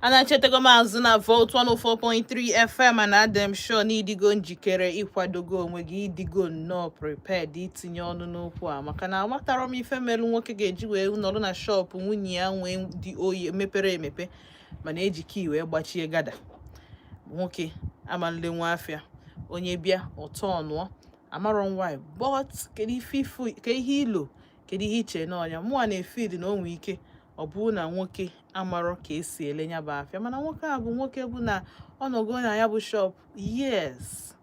Anachetego maazụ na Volt 104.3 FM and Adam Shaw n'idigo njikere ịkwadogo onwe gị idigo nnọọ prepared itinye ọnụ n'okwu a maka na amatara m ife melu nwoke ga-eji wee nọrọ na shop nwunye ya nwee dị oyi mepere emepe mana eji key wee gbachie gada. Nwoke amalile nwa afịa onye bịa ọtọ ọnụọ amarọ nwaanyị but kedu ihe ilo kedu ihe iche n'ọnya mụa na-efid na onwe ike ọ bụ na nwoke amarọ ka esi ele nya bụ afịa mana nwoke a bụ nwoke bụ na ọnọgo na ya bụ shop years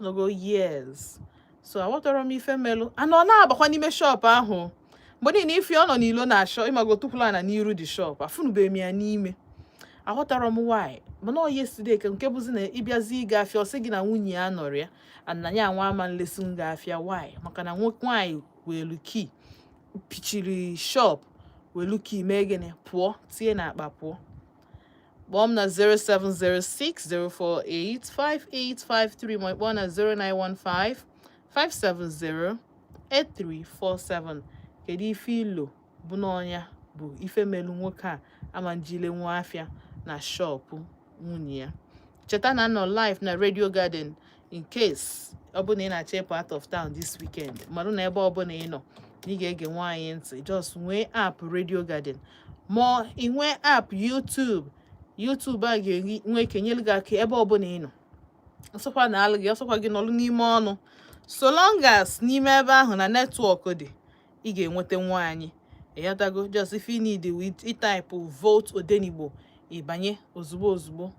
ọnọgo years so aghọtara m ife melụ anọ na-abakwa n'ime shop ahụ mgbe niile ife ọ nọ n'ilo na-achọ ịmago tụpụla na n'iru dị shop afụnube m ya n'ime aghọtara m why mana ọ yesterday nke bụzi na ịbịazi ịga afịa ọ sị gị na nwunye ya nọrọ ya ananya nwa ama nlesi m ga afịa why maka na nwaanyị welu key pichiri shop welu key mee gịnị pụọ tie n'akpa pụọ. Kpọọ m na 07060485853 ma kpọọ na 09155708347. Kedu ife ilo bụ n'ọnya bụ ife melu nwoke a ama njile nwa afịa na shop nwunye ya. Cheta na nọ live na Radio Garden in case ọ bụ na ị na-achọ ịpụ out of town this weekend marụ na ebe ọ bụ na ị nọ ị ga-ege nwaanyị ntị just nwee app Radio Garden ma ị nwee app YouTube a ga-enwe ike nyelu gị aka ebe ọ bụ na ị nọ ọsọkwa na alụ gị ọsọkwa gị nọlụ n'ime ọnụ so long as n'ime ebe ahụ na netwọk dị ị ga-enweta nwaanyị ịghọtago just if you need with ịtaipụ Volt Odenigbo ịbanye ozugbo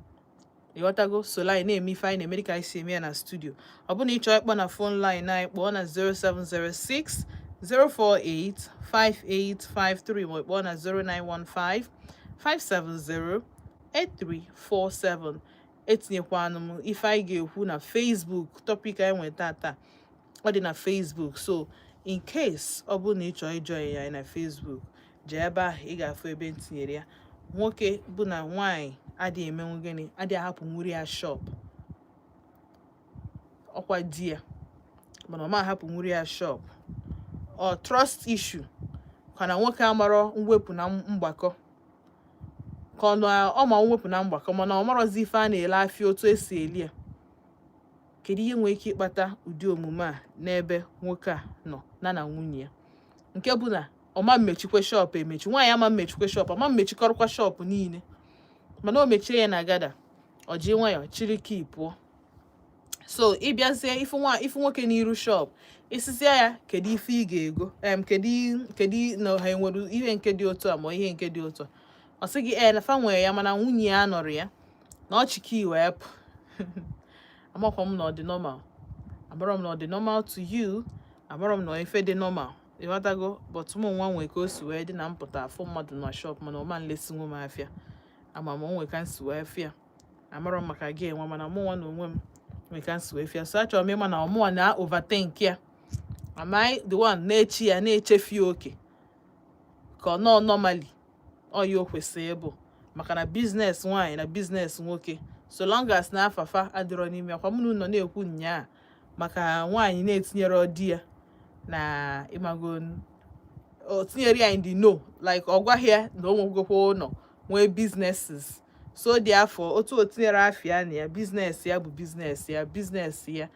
ịghọtago sola anyị na-eme ife anyị na-eme dịka anyị si eme ya na studio. Ọ bụ na ị chọọ ịkpọ na phone line anyị kpọọ na 0706 0485853 ma kpọọ na 09155708347. Etinyekwanụ m ife anyị ga-ekwu na Facebook topic anyị nwere tata ọ dị na Facebook so in case ọ bụ na ị chọọ ịjoin ya na Facebook jee ebe ahụ ị ga-afụ ebe ntinyere ya. Nwoke bụ na nwaanyị adịghị emenwu gịnị adịghị ahapụ nwuri ya shop ọkwa di ya mana ọ ma ahapụ nwuri ya shop ọ trust issue ka na nwoke amarọ mwepụ na mgbakọ ka ọ ma mwepụ na mgbakọ mana ọ marọzi ife a na-ele afịa otu esi eli ya. Kedu ihe nwere ike ịkpata ụdị omume a n'ebe nwoke a nọ na nwunye ya nke bụ na ọma mmechikwe shop emechi nwaanyị ama mmechikwe shop ọma mmechikọrọkwa shop niile mana o mechie ya na gada ọ ji nwayọ chiri key pụọ. So ịbịazie ifu nwoke n'iru shop isisia ya kedu ife ị ga-ego kedu na ha enwere ihe nke dị otu a ma ihe nke dị otu a ọ sị gị na fa nwere ya mana nwunye ya nọrọ ya na ọ chiki wee pụ amakwa m na ọ dị normal amarọ m na ọ dị normal to you amarọ m na ife dị normal ịghọtago but ụmụ nwa nwee ka o si wee dị na mpụta afọ mmadụ na shop mana ọma nlesi nwe m afịa ama m onwe ka nsi wee fịa amarọ m maka gị enwe mana mụnwa na onwe m nwee ka nsi wee fịa so achọrọ m ịma na ọmụnwa na overthink ya am I the one na-echi ya na-echefi oke ka ọ nọ normally ọ ya o kwesịrị ịbụ maka na biznes nwaanyị na biznes nwoke so long as na afafa adịrọ n'ime akwa mụ nọ na-ekwu nnyaa maka nwaanyị na-etinyere di ya na ịmago o tinyere ya in the know like ọ gwaghị ya na o nwegokwa ụlọ nwee businesses so dị afọ otu o tinyere afịa na ya biznes ya bụ biznes ya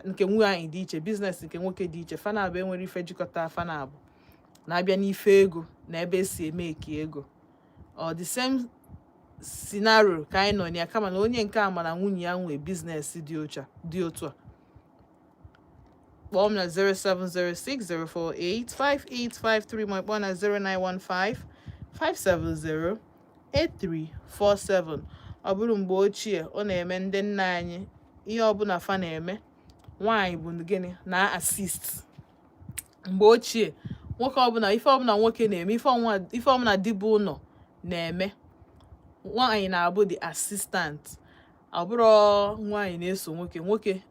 nke nwaanyị dị iche biznes nke nwoke dị iche fanabụ enwere ife jikọta fanabụ na-abịa n'ife ego na ebe esi eme eke ego ọ the same scenario ka anyị nọ na ya kama na onye nke a ma na nwunye ya nwee biznes dị otu a. Kpọọ m na 07060485853 ma kpọọ na 09155708347. Ọ bụrụ mgbe ochie ọ na-eme ndị nna anyị ihe ọbụla fa na-eme nwaanyị bụ gịnị na assist. Mgbe ochie nwoke ọbụla ife ọbụla nwoke na-eme ife ọbụla dịbụ ụlọ na-eme nwaanyị na-abụ the assistant ọ bụrụ nwaanyị na-eso nwoke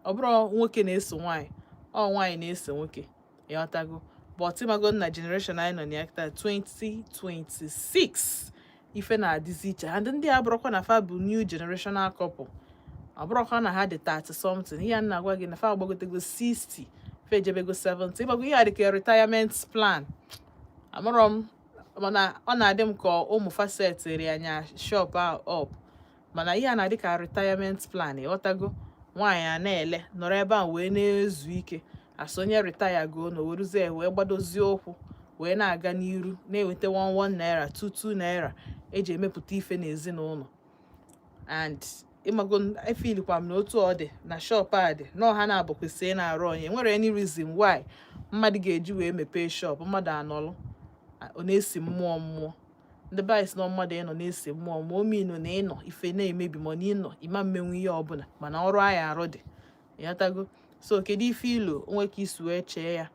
ọ bụrụ nwoke na-eso nwaanyị ọ nwaanyị na-eso nwoke ịghọtago but ịmago na generation anyị nọ na ya 2026 ife na-adịzi iche and ndị abụrụkwa na fa bụ new generational couple abụrụkwa na ha dị 30 something ihe nna agwa gị na fa agbagotego 60 fe ejebego 70 ịgbago ihe a dịka retirement plan amarọ m mana ọ na-adị m ka ụmụ fasetịrị anya shop a up mana ihe a na-adị ka retirement plan ịghọtago nwaanyị a na-ele nọrọ ebe a wee na-ezu ike asonye retire go na weruzie wee gbadozie ụkwụ wee na-aga n'iru na-enweta 11 naira 22 naira eji emepụta ife n'ezinụlọ and ịmago efilikwa m na otu ọ dị na shop a dị na ọha na-abụ kwesịrị na-arụ onye nwere any reason why mmadụ ga-eji wee mepee shop mmadụ anọlụ ọ na-esi mmụọ mmụọ ndị bais na mmadụ ịnọ na-esi mmụọ ma omino na ịnọ ife na-emebi ma na ịnọ ịma mmenwu ihe ọbụla mana ọrụ anyị arụ dị ịghọtago so kedu ife ilo onwe ka isi wee chee ya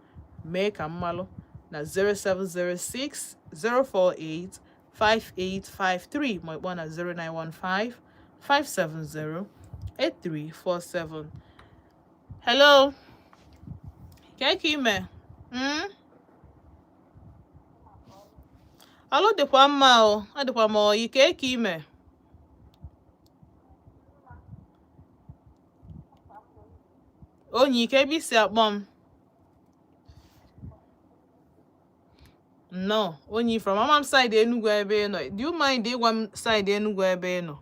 mee ka mmalụ na 0706 048 5853 ma ịkpọ na 0915 570 8347. Hello, ka ime ọlụ dịkwa mma o ọ dịkwa ma oyi ka ime onye ike ebe isi akpọ m no onye from mama m side Enugu ebe ị nọ do you mind ịgwa m side Enugu ebe ị nọ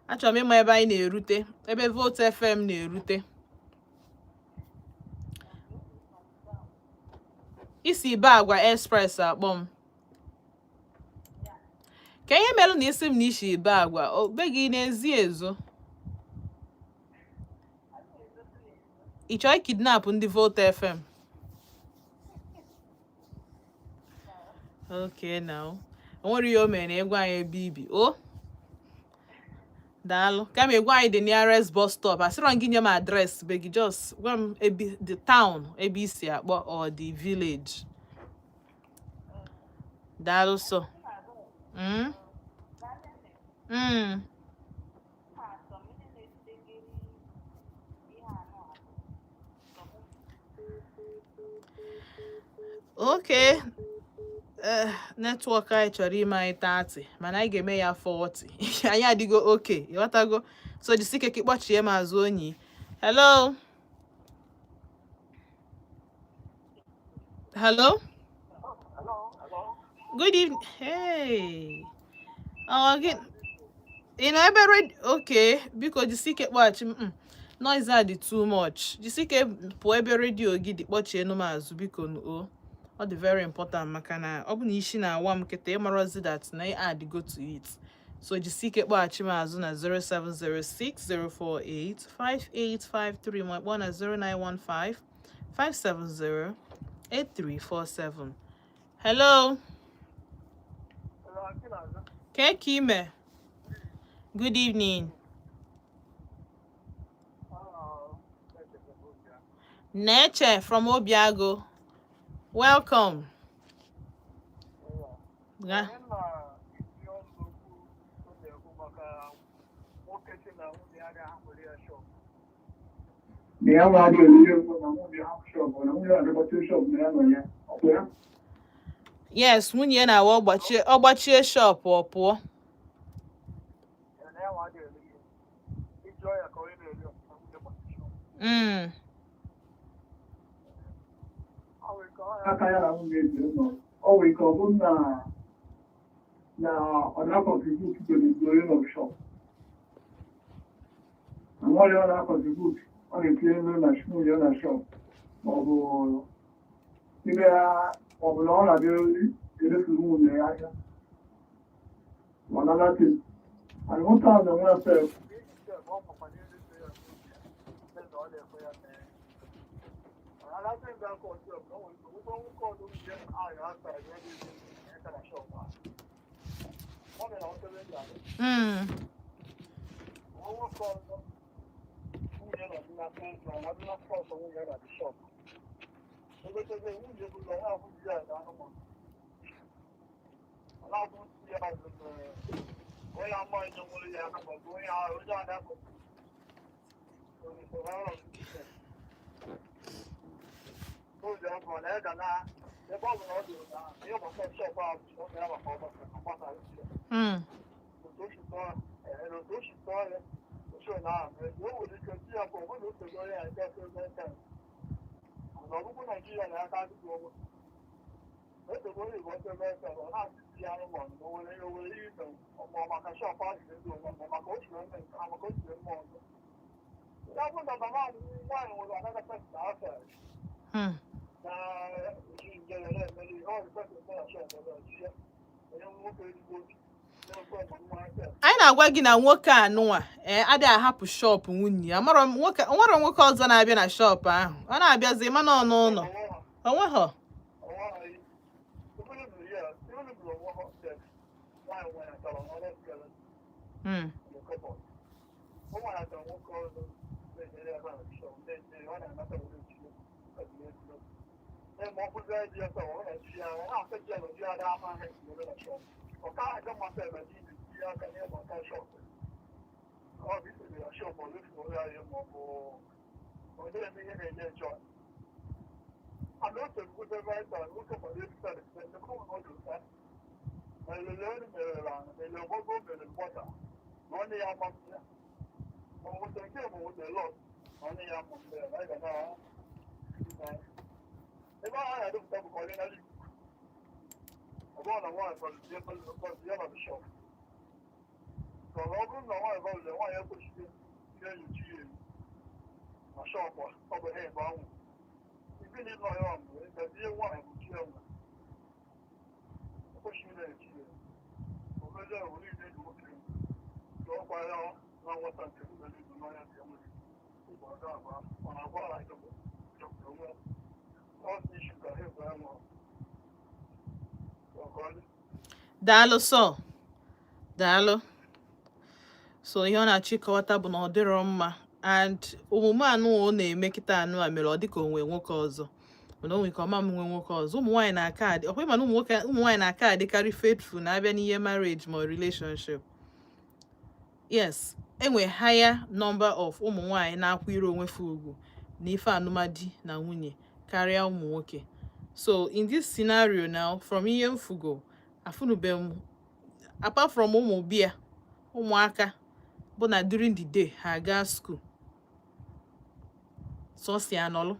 achọrọ m ịma ebe anyị na-erute ebe Vote FM na-erute isi ibe agwa express akpọ m ka ihe merụ na isi m na isi ibe agwa obe gị n'ezi ezo ị chọọ kidnap ndị Vote FM okay now onwere ihe o mere na egwu anyị ebe ibi o daalụ ka m egwu anyị the nearest bus stop asịrọ gị nye m adreesị be gị just gwa m ebe the town ebe isi akpọ or the village daalụ so okay netwọk anyị chọrọ ime anyị 30 mana anyị ga-eme ya 40 anyị adịgo oke ịghọtago so jisike ka ịkpọchie m azụ onyi hello good evening hey ị nọ ebe okay biko jisike kpọghachi m noise a dị too much jisike pụọ ebe redio gị dị kpọchie m azụ biko o ọ dị very important maka na ọ bụ na isi na-awa m kịta ịmarazi that na add go to it so jisike kpọghachi m azụ na 0706 048 5853 ma kpọọ na 0915 570 8347 hello ka ime good evening Neche from Obiago welcome yeah. Yes, Nwunye na ọgbachie shop ọ pụọ aka ya na nwunye ọ nwere ike ọ bụ na ọ na-akọntribut to the growing of shop na nwa ọ na-akọntribut ọ na-etinye nri na nwunye na shop maọbụ ime ya maọbụ na ọ na-abịa eresuru nwunye ya ahịa ma nanatin and nwoke ahụ na-enwe efek anyị na-agwa gị na nwoke a nụnwa adịghị ahapụ shop nwunye ya. Nwere nwoke ọzọ na-abịa na shop ahụ, ọ na-abịazi mana ọ n'ụlọ onweghọ. Daalụ sọ, daalụ. So ihe ọ na-achọ ịkọwata bụ na ọ dịrọ mma, and omume anụ ọ na-eme kịta anụ a mere ọ dịka onwe nwoke ọzọ, mana o nwere ka ọma nwe nwoke ọzọ. Ụmụ nwaanyị na-aka adị, ọkwa ịma na ụmụ nwaanyị na-aka adịkarị faithful na-abịa n'ihe marriage ma relationship. Yes, enwe higher number of ụmụ nwaanyị na-akwụrụ onwe fa ugwu na ife alụmdi na nwunye karịa ụmụ nwoke. So in this scenario now, from ihe mfugo afunubem, apart from ụmụ bia ụmụaka bụ na during the day ha gaa school, so si anọlụ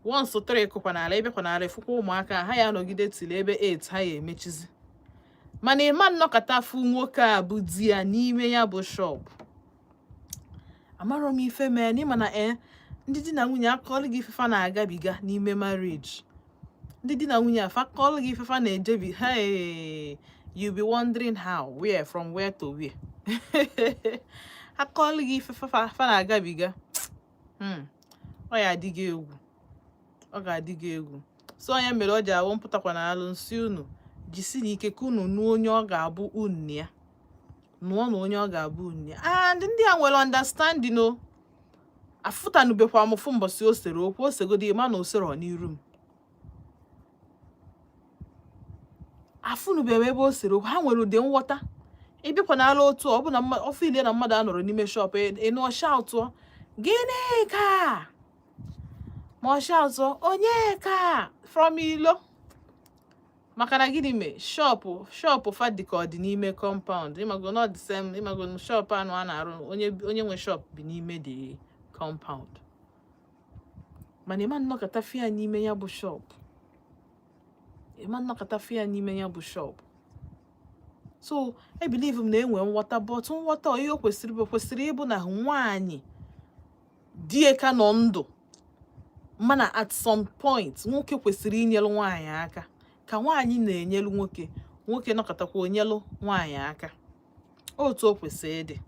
once 3 kụkwa n'ala ebe kwa n'ala efukwa ụmụaka ha ya nọgide tili ebe 8 ha ya emechizi. Mana ịma nnọkọta fụ nwoke a bụ di ya n'ime ya bụ shop. Amarọ m ife mee n'ịma na ndị di na nwunye akọọlụ gị ifefa na-agabiga n'ime marriage. Ndị di na nwunye afa akọọlụ gị ifefa na-ejebi, hey, you be wondering how, where, from where to where. Akọọlụ gị ifefa na-agabiga, ọ ya adịghị egwu, ọ ga-adịghị egwu. So onye mere ọ ji awụ mpụtakwa na alụ nsị unu jisi n'ike ka unu nụọ onye ọ ga-abụ unu ya, nụọ na onye ọ ga-abụ unu ya. And ndị a nwere understanding o. Afụtanubekwa m fụ mbọsị o sere okwu, o segodi ma na o sere n'iru m. Afụnube m ebe o sere okwu, ha nwere ụdị nghọta. Ịbịakwa n'ala otu ọ bụ na ofe ile na mmadụ anọrọ n'ime shop ịnụ shout gịnị ka, ma ọ shout onye ka from ilo. Maka na gịnị mee shop fa dị ka ọ dị n'ime compound. Ịmago not the same, ịmago shop anụ a na-arụ onye nwe shop bi n'ime the compound. Mana ịma nnọkọta fia n'ime ya bụ shop. Ịma nnọkọta fia n'ime ya bụ shop. So I believe m na-enwe nghọta, but nghọta ihe o kwesịrị ịbụ na nwaanyị die ka nọ ndụ, mana at some point nwoke kwesịrị inyelu nwaanyị aka ka nwaanyị na-enyelu nwoke, nwoke nọkọtakwa onyelu nwaanyị aka. Otu o kwesịrị ịdị,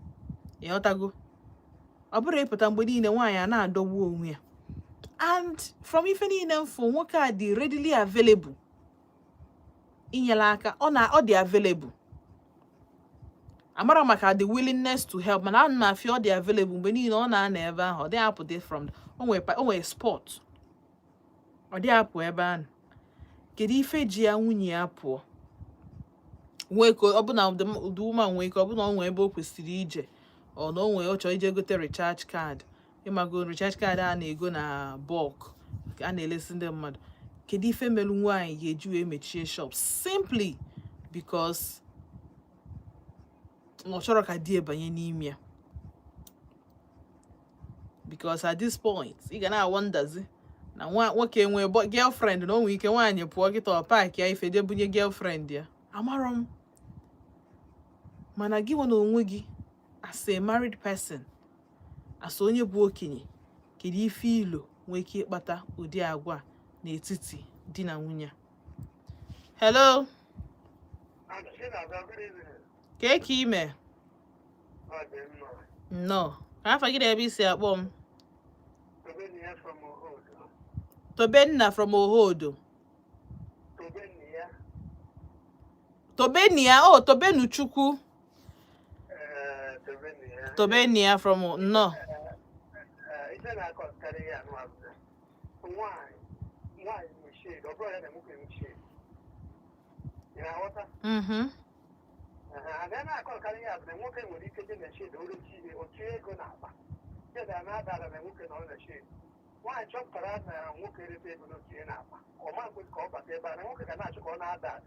ịghọtago. Ọ bụrụ ịpụta mgbe niile nwaanyị a na-adọgbu onwe ya. And from ife niile mfụ nwoke a dị readily available inyela aka, ọ dị available. Amara maka the willingness to help, mana ana m afịa ọ dị available mgbe niile ọ na-anọ ebe ahụ, ọ dị apụ dị from o nwere sport, ọ dị apụ ebe ahụ. Kedu ife ji ya nwunye ya pụọ? Nwee ka ọ bụ na the woman nwee ka ọ bụ na ọ nwee ebe o kwesịrị ije, ọ na o nwee ọ chọrọ ije gote recharge card. Ịmago recharge card a na-ego na bulk a na-elesi ndị mmadụ. Kedu ife melu nwaanyị ga-eji wee mechie shop simply because ọ chọrọ ka di ebanye n'ime ya? Because at this point ị ga na-awondazi na nwoke enwe girlfriend na onwe ike nwaanyị pụọ kịta ọpak ya ife je bunye girlfriend ya amarọ m mana gị nwe na onwe gị as a married person as onye bụ okenye kedu ife ilo nwee ike ịkpata ụdị agwa n'etiti di na nwunye. Hello, ka ime nnọọ ka afa gị na ebe isi akpọ m? Tobenna from Ohodo. Tobenia, oh, Tobenuchukwu. Tobenia from no. Mm-hmm. Why chop around and walk every day with no chain up? Or man would call back there, but I walk a natural on that.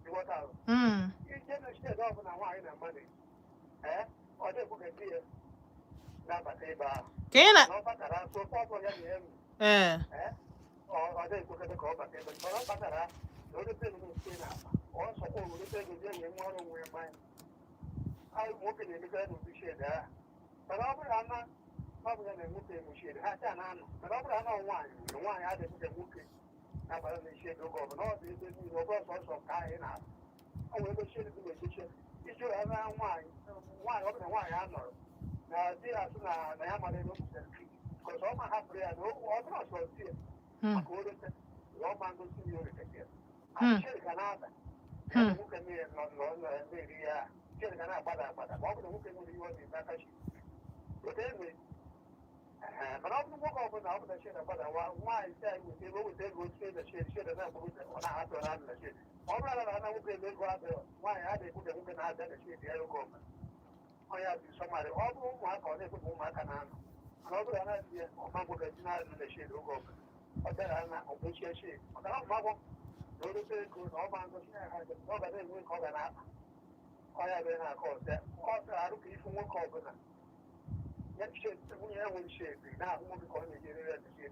You want out? You generally said off and wine and money. Eh? Or they book a beer. Now, but they bar. Can I? No, but around so far for him. Eh? Or they book at the call back there, but not but around. No, the thing will chain up. Also, the thing will get in one way of mine. I walk in the bed with the shade there. But I'm not. Probably a movie machine. I can't know. But I know why. Why I didn't get movie. I don't share the governor. This is the also kind of. I will share the position. If you have why I know. Now, they are soon. I am a little bit. Because all my happy, I know all the was here. According to your man to see you again. I'm sure Canada. Who can be not maybe, sure cannot, but who can be in that country. But anyway. But I'm not going to the shit about why I said we will say the shit and then we will not have to run the shit. All right, I know we can go out there. Why I didn't put the woman out there the shit the other government. I have somebody all who work on it with whom I can handle. And over the idea of my book is not in the shit of government. But then I'm not going to shit. But I'm not going to say good. All my goes here. I just know that they will call an app. I have been a call that. Also, I look if you won't call for that. Shit, we have one shit. Now, who will call me here?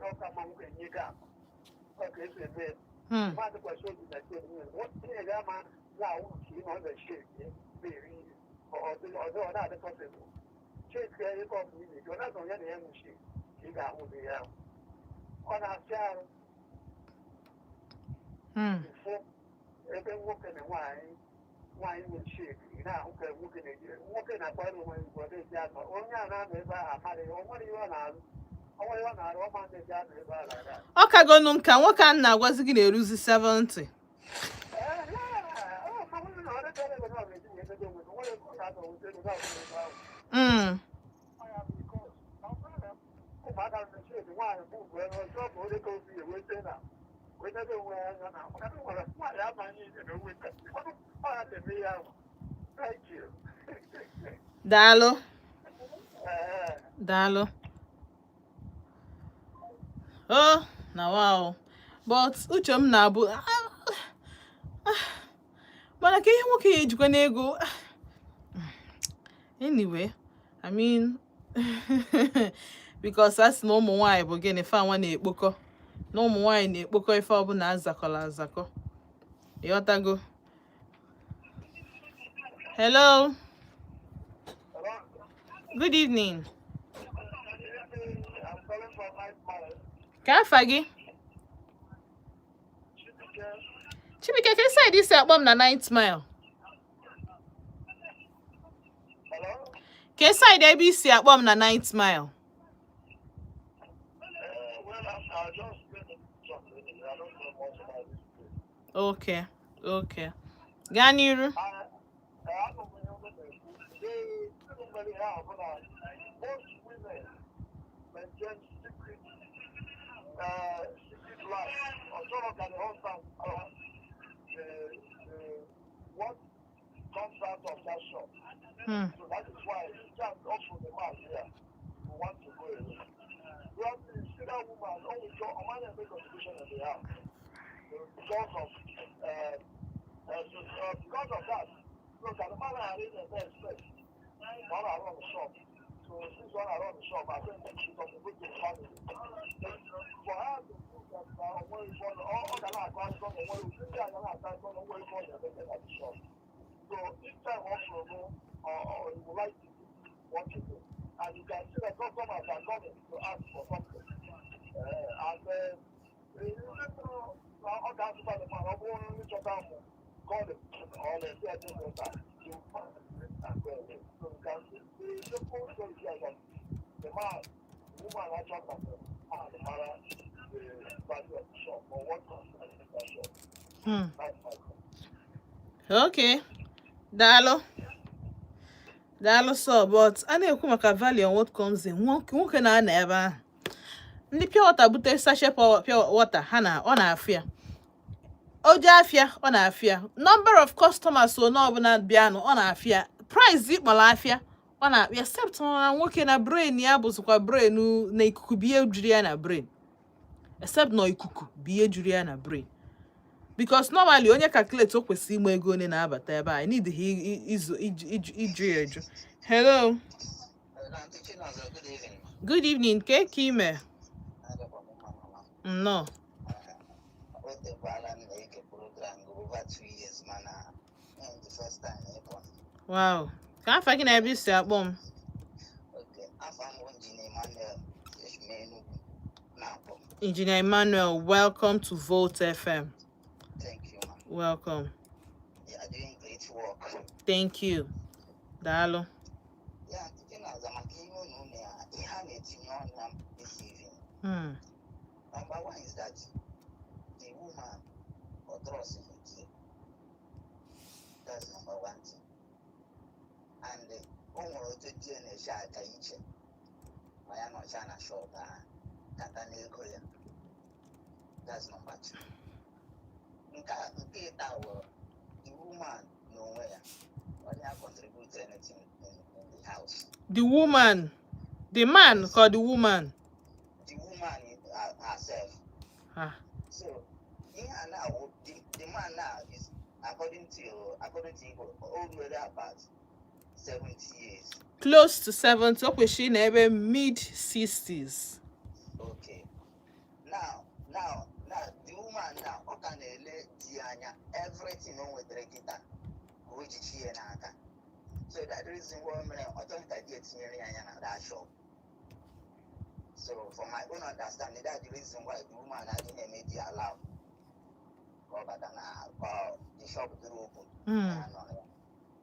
How come I'm going to get up? Okay, so it's a matter question that what thing is that man now? You know the shit, or other possible. Shit, you call me. You're not going to get any shit. You got who they are. On our child, before every walking and wine will shake. Now, okay, walking at one when you go to the other. Only another, what do you want? Ọ kagonu nka nwoke a na-agwazi gị na-eruzi 70. Daalụ. Daalụ. Oh, na wow. But uche m na-abụ mana ka ihe nwoke ya ejikwa n'ego. Anyway, I mean because that's na ụmụ nwaanyị bụ gịnị fa nwa na-ekpokọ. Na ụmụ nwaanyị na-ekpokọ ife ọbụla azakọla azakọ. Ịghọtago? Hello. Good evening. Ka afa gị? Chibike, ka side isi akpọ m na 9th mile? Ka side ebe isi akpọ m na 9th mile? Okay, okay. Gaa n'iru. What comes out of that shop. So that is why you can't go from the mouth here. You want to go away. You have to see that woman always go on my contribution in the house. Because of that, look at the man I in the best place. One around the shop. So since one around the shop, I think she's going to put the family. watching it. And you can see the customers are coming to ask for something. All that super the man, only shut down, call it, all the certain water, you find it and go away. So you can see the full story here that the man, the woman actually comes and the mother, the value of the shop, or what concerns the shop. That's my point. Okay. Dalo so, but a na-ekwu maka value on what comes in. Nwoke na-ana ebe ahụ. Ndị pure water bute sachet pure water ha na ọ na-afịa. O je afịa ọ na-afịa. Number of customers so na ọbụla bịanụ ọ na-afịa. Price ịkpọrọ afịa ọ na-afịa except na nwoke na brain ya bụzikwa brain na ikuku biye juru ya na brain. Except na ikuku biye juru ya na brain. Because normally onye calculate o kwesịrị ime ego one na-abata ebe a. I need iju eju. Hello. Good evening. Ke ime? No. Wow. Ka afa gị na ebe isi akpọ m? Engineer Emmanuel, welcome to Volt FM. Thank you, man. Welcome. You are doing great work. Thank you. Dalo. Yeah, this evening. Number one is that the woman or trust in it. That's number one thing. And the woman to do a shot at each. I am not trying to show that. That's number two. The woman nowhere. Only I contribute anything in the house. The woman. The man called the woman. The woman herself. So now the man now is according to Igbo, already about 70 years. Close to 70. Okay, she never mid-60s. Okay. Now, the woman now, everything on with Regita, which is here now. So that reason why I don't get here in that shop. So, for my own understanding, that's the reason why the woman didn't make it allowed. The shop is open.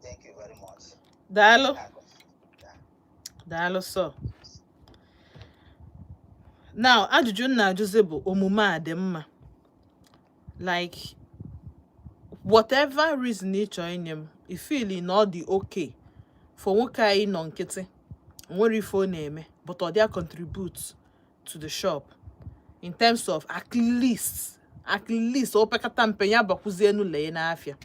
Thank you very much. Dalo so. Now, ajụjụ nna ajụzi bụ omume a dị mma. Like, whatever reason ị chọọ inye m, I feel na ọ dị okay for nwoke anyị nọ nkịtị, nwere ife ọ na-eme, but ọ dị contribute to the shop in terms of at least o pekata mpe ya bakwuzie n'ụlọ ya n'afịa.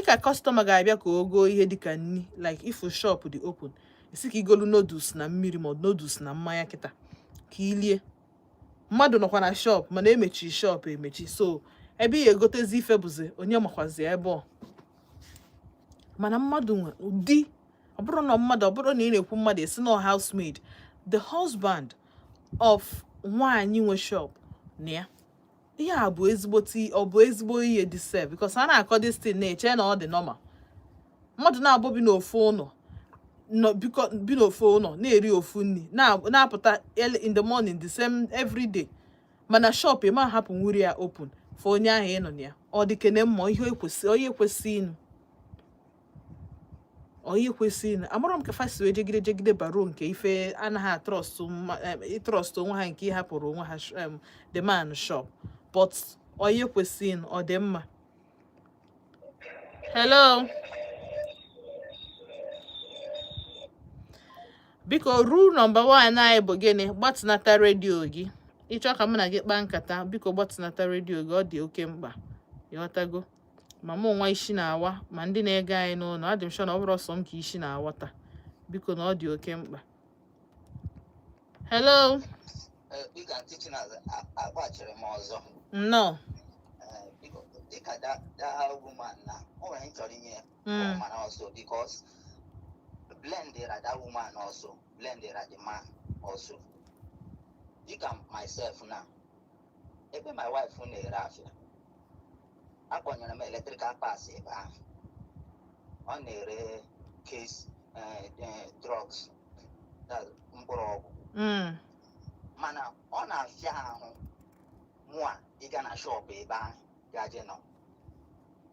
Ka customer ga-abịa ka o goo ihe dịka nni, like if a shop dị open, isi ka igolu noodles na mmiri ma noodles na mmanya kịta ka ilie. Mmadụ nọkwa na shop mana emechi shop emechi, so ebe ya egotezi ife bụzi onye makwazi ebe ọ. Mana mmadụ nwe ụdị ọ bụrụ na ị na-ekwu mmadụ esi na housemaid, the husband of nwaanyị nwe shop na ya. Ihe a bụ ezigbo ihe dị sef, because a na-akọ this thing na-eche na ọ dị normal. Mmadụ na-abụ bi n'ofu ụlọ na-eri ofu nri na-apụta early in the morning the same every day, mana shop ma hapụ nwuri ya open for onye ahụ ịnọ na ya. Ọ dị kene mma ihe kwesị ịnụ. Amụrụ m ka fasi wee jegide baro nke ife anaghị trust onwe ha nke ịhapụrụ onwe ha the man shop, but onye kwesị ịnụ ọ dị mma. Hello. Biko rule number 1 anyị bụ gịnị? Gbatịnata redio gị. Ịchọ ka mụ na gị kpaa nkata, biko gbatịnata redio gị, ọ dị oke mkpa. Ịghọtago? Ma mụ nwa isi na-awa, ma ndị na-ege anyị n'ụlọ, adị m sure na ọ bụrụ ọsọ m ka isi na-awa taa. Biko na ọ dị oke mkpa. Hello. No. Because blended at that woman also, blended at the man also. You can myself now. Even my wife on the Afia. I want your electrical pass on the case drugs. shop eba ya je no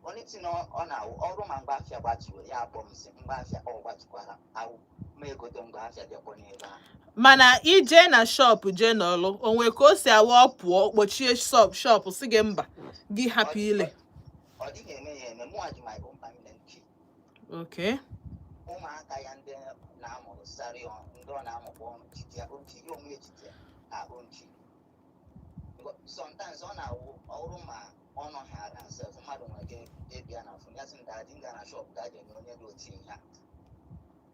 only thing on our man Afia gbatu ya bombs Afia or gbatukwara awu me go dem Afia de poni eba mana ije na shop je n'ọlụ onwe ka o si awa pụọ kpochie shop si gị mba gị hapụ ile ọ dịghị eme ya eme mụ aji my own permanent key okay ụmụaka ya ndị na-amụrụ sari ndị ọ na-amụkpọ jide ya oke ihe onwe ejide ha onki sometimes ọ na-awụ ọrụ ma ọnụ ha na nsef mmadụ nwere ike ebia na fun ya sị ndị adị nga na shop gaje na onye dị otu ihe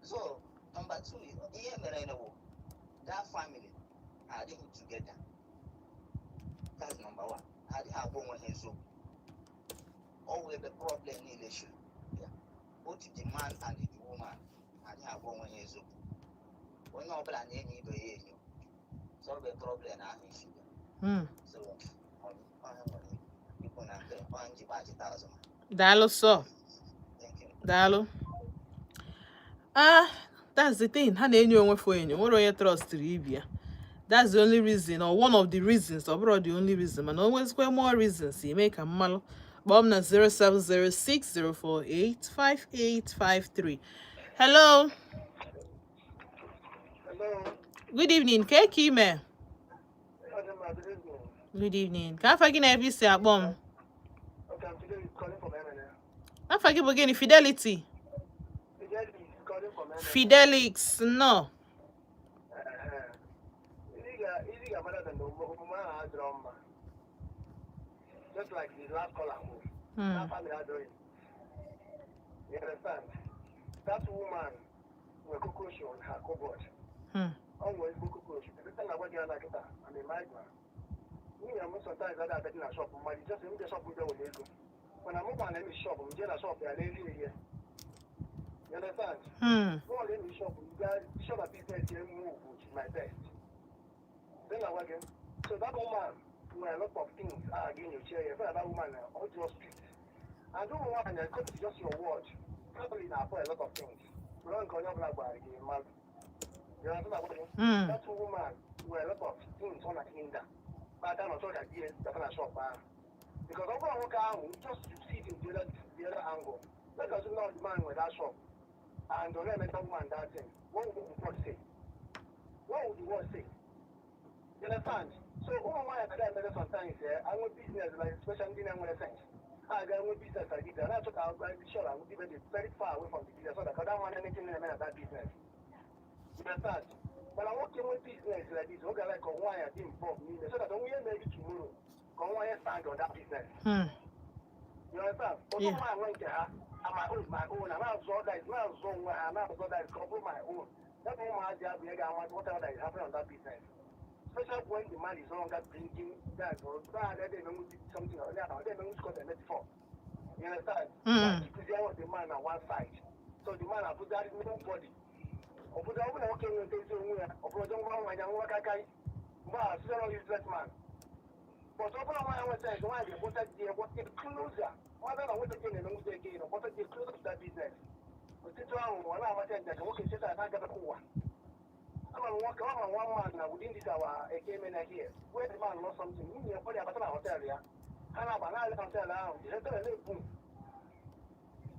so number 2 ihe mere na wo that family adịghị together that's number 1 adịghị agwa onwe ha eziokwu always the problem in relation both the man and the woman adịghị agwa onwe ha eziokwu onye ọbụla na-enye ibe ya enyo solve the problem ahụ isi so onye nwere ikwu na nke onye ji gbachita ọzọ daalụ sọ daalụ that's the thing ha na-enyo onwe fo enyo nwere onye trustiri ibi ya that's the only reason or one of the reasons ọ bụrụ the only reason mana o nwezikwa more reasons ime ka mmalụ kpọọ m na 07060485853 hello good evening ka eke ime good evening ka afa gị na ebe isi akpọ m afa gị bụ gịnị Fidelity Fidelix no just like the last caller that family are doing. You understand? That woman with cockroach on her cupboard. Always cockroach. Every time I went there like that, I'm a migrant. Me, I'm sometimes I got in a shop, but just in the shop with the when I move on any shop, I'm in a shop, they're lazy here. You understand? Go on any shop, you guys shop a business here, move, which is my best. Then I again. So that woman, a lot of things are again your chair. You're that woman on your street. I don't want to cut just your word. Probably now for a lot of things. We don't call your black body again, man. You understand what I'm saying? That woman were a lot of things on a hinder. But I'm not sure that yes, they're gonna shop because I'm gonna work out just to see the other angle. Let us know the man with that shop. And don't let me talk man that thing. What would the word say? What would the word say? You understand? So, why I got sometimes I want business like especially in a sense. I got one business like this, and I took out by the show. I would be very far away from the business so that I don't want anything in that business. You understand? But I want to do business like this. Okay, like why I didn't involve me so that only maybe tomorrow, why I stand on that business. You understand? But why I went there, my own, and I was all that, my own. That woman has the idea whatever that is happening on that business. Especially when the man is no longer drinking that or they don't do something or that, they don't use a metaphor. You understand? Because they want the man on one side. So the man has put that in nobody. Or put that when I came to the or put on one when I work at Kai. But still not useless man. But open on my own side, why they put that there, what get closer. Why don't I want to get in and again, or what get closer to that business? But it's wrong, one hour that I work in set and I got a cool one. I'm one man now within this hour, a came in here. Where the man lost something, you know, for the hotel, yeah. And I'm an island hotel now, it's a boom.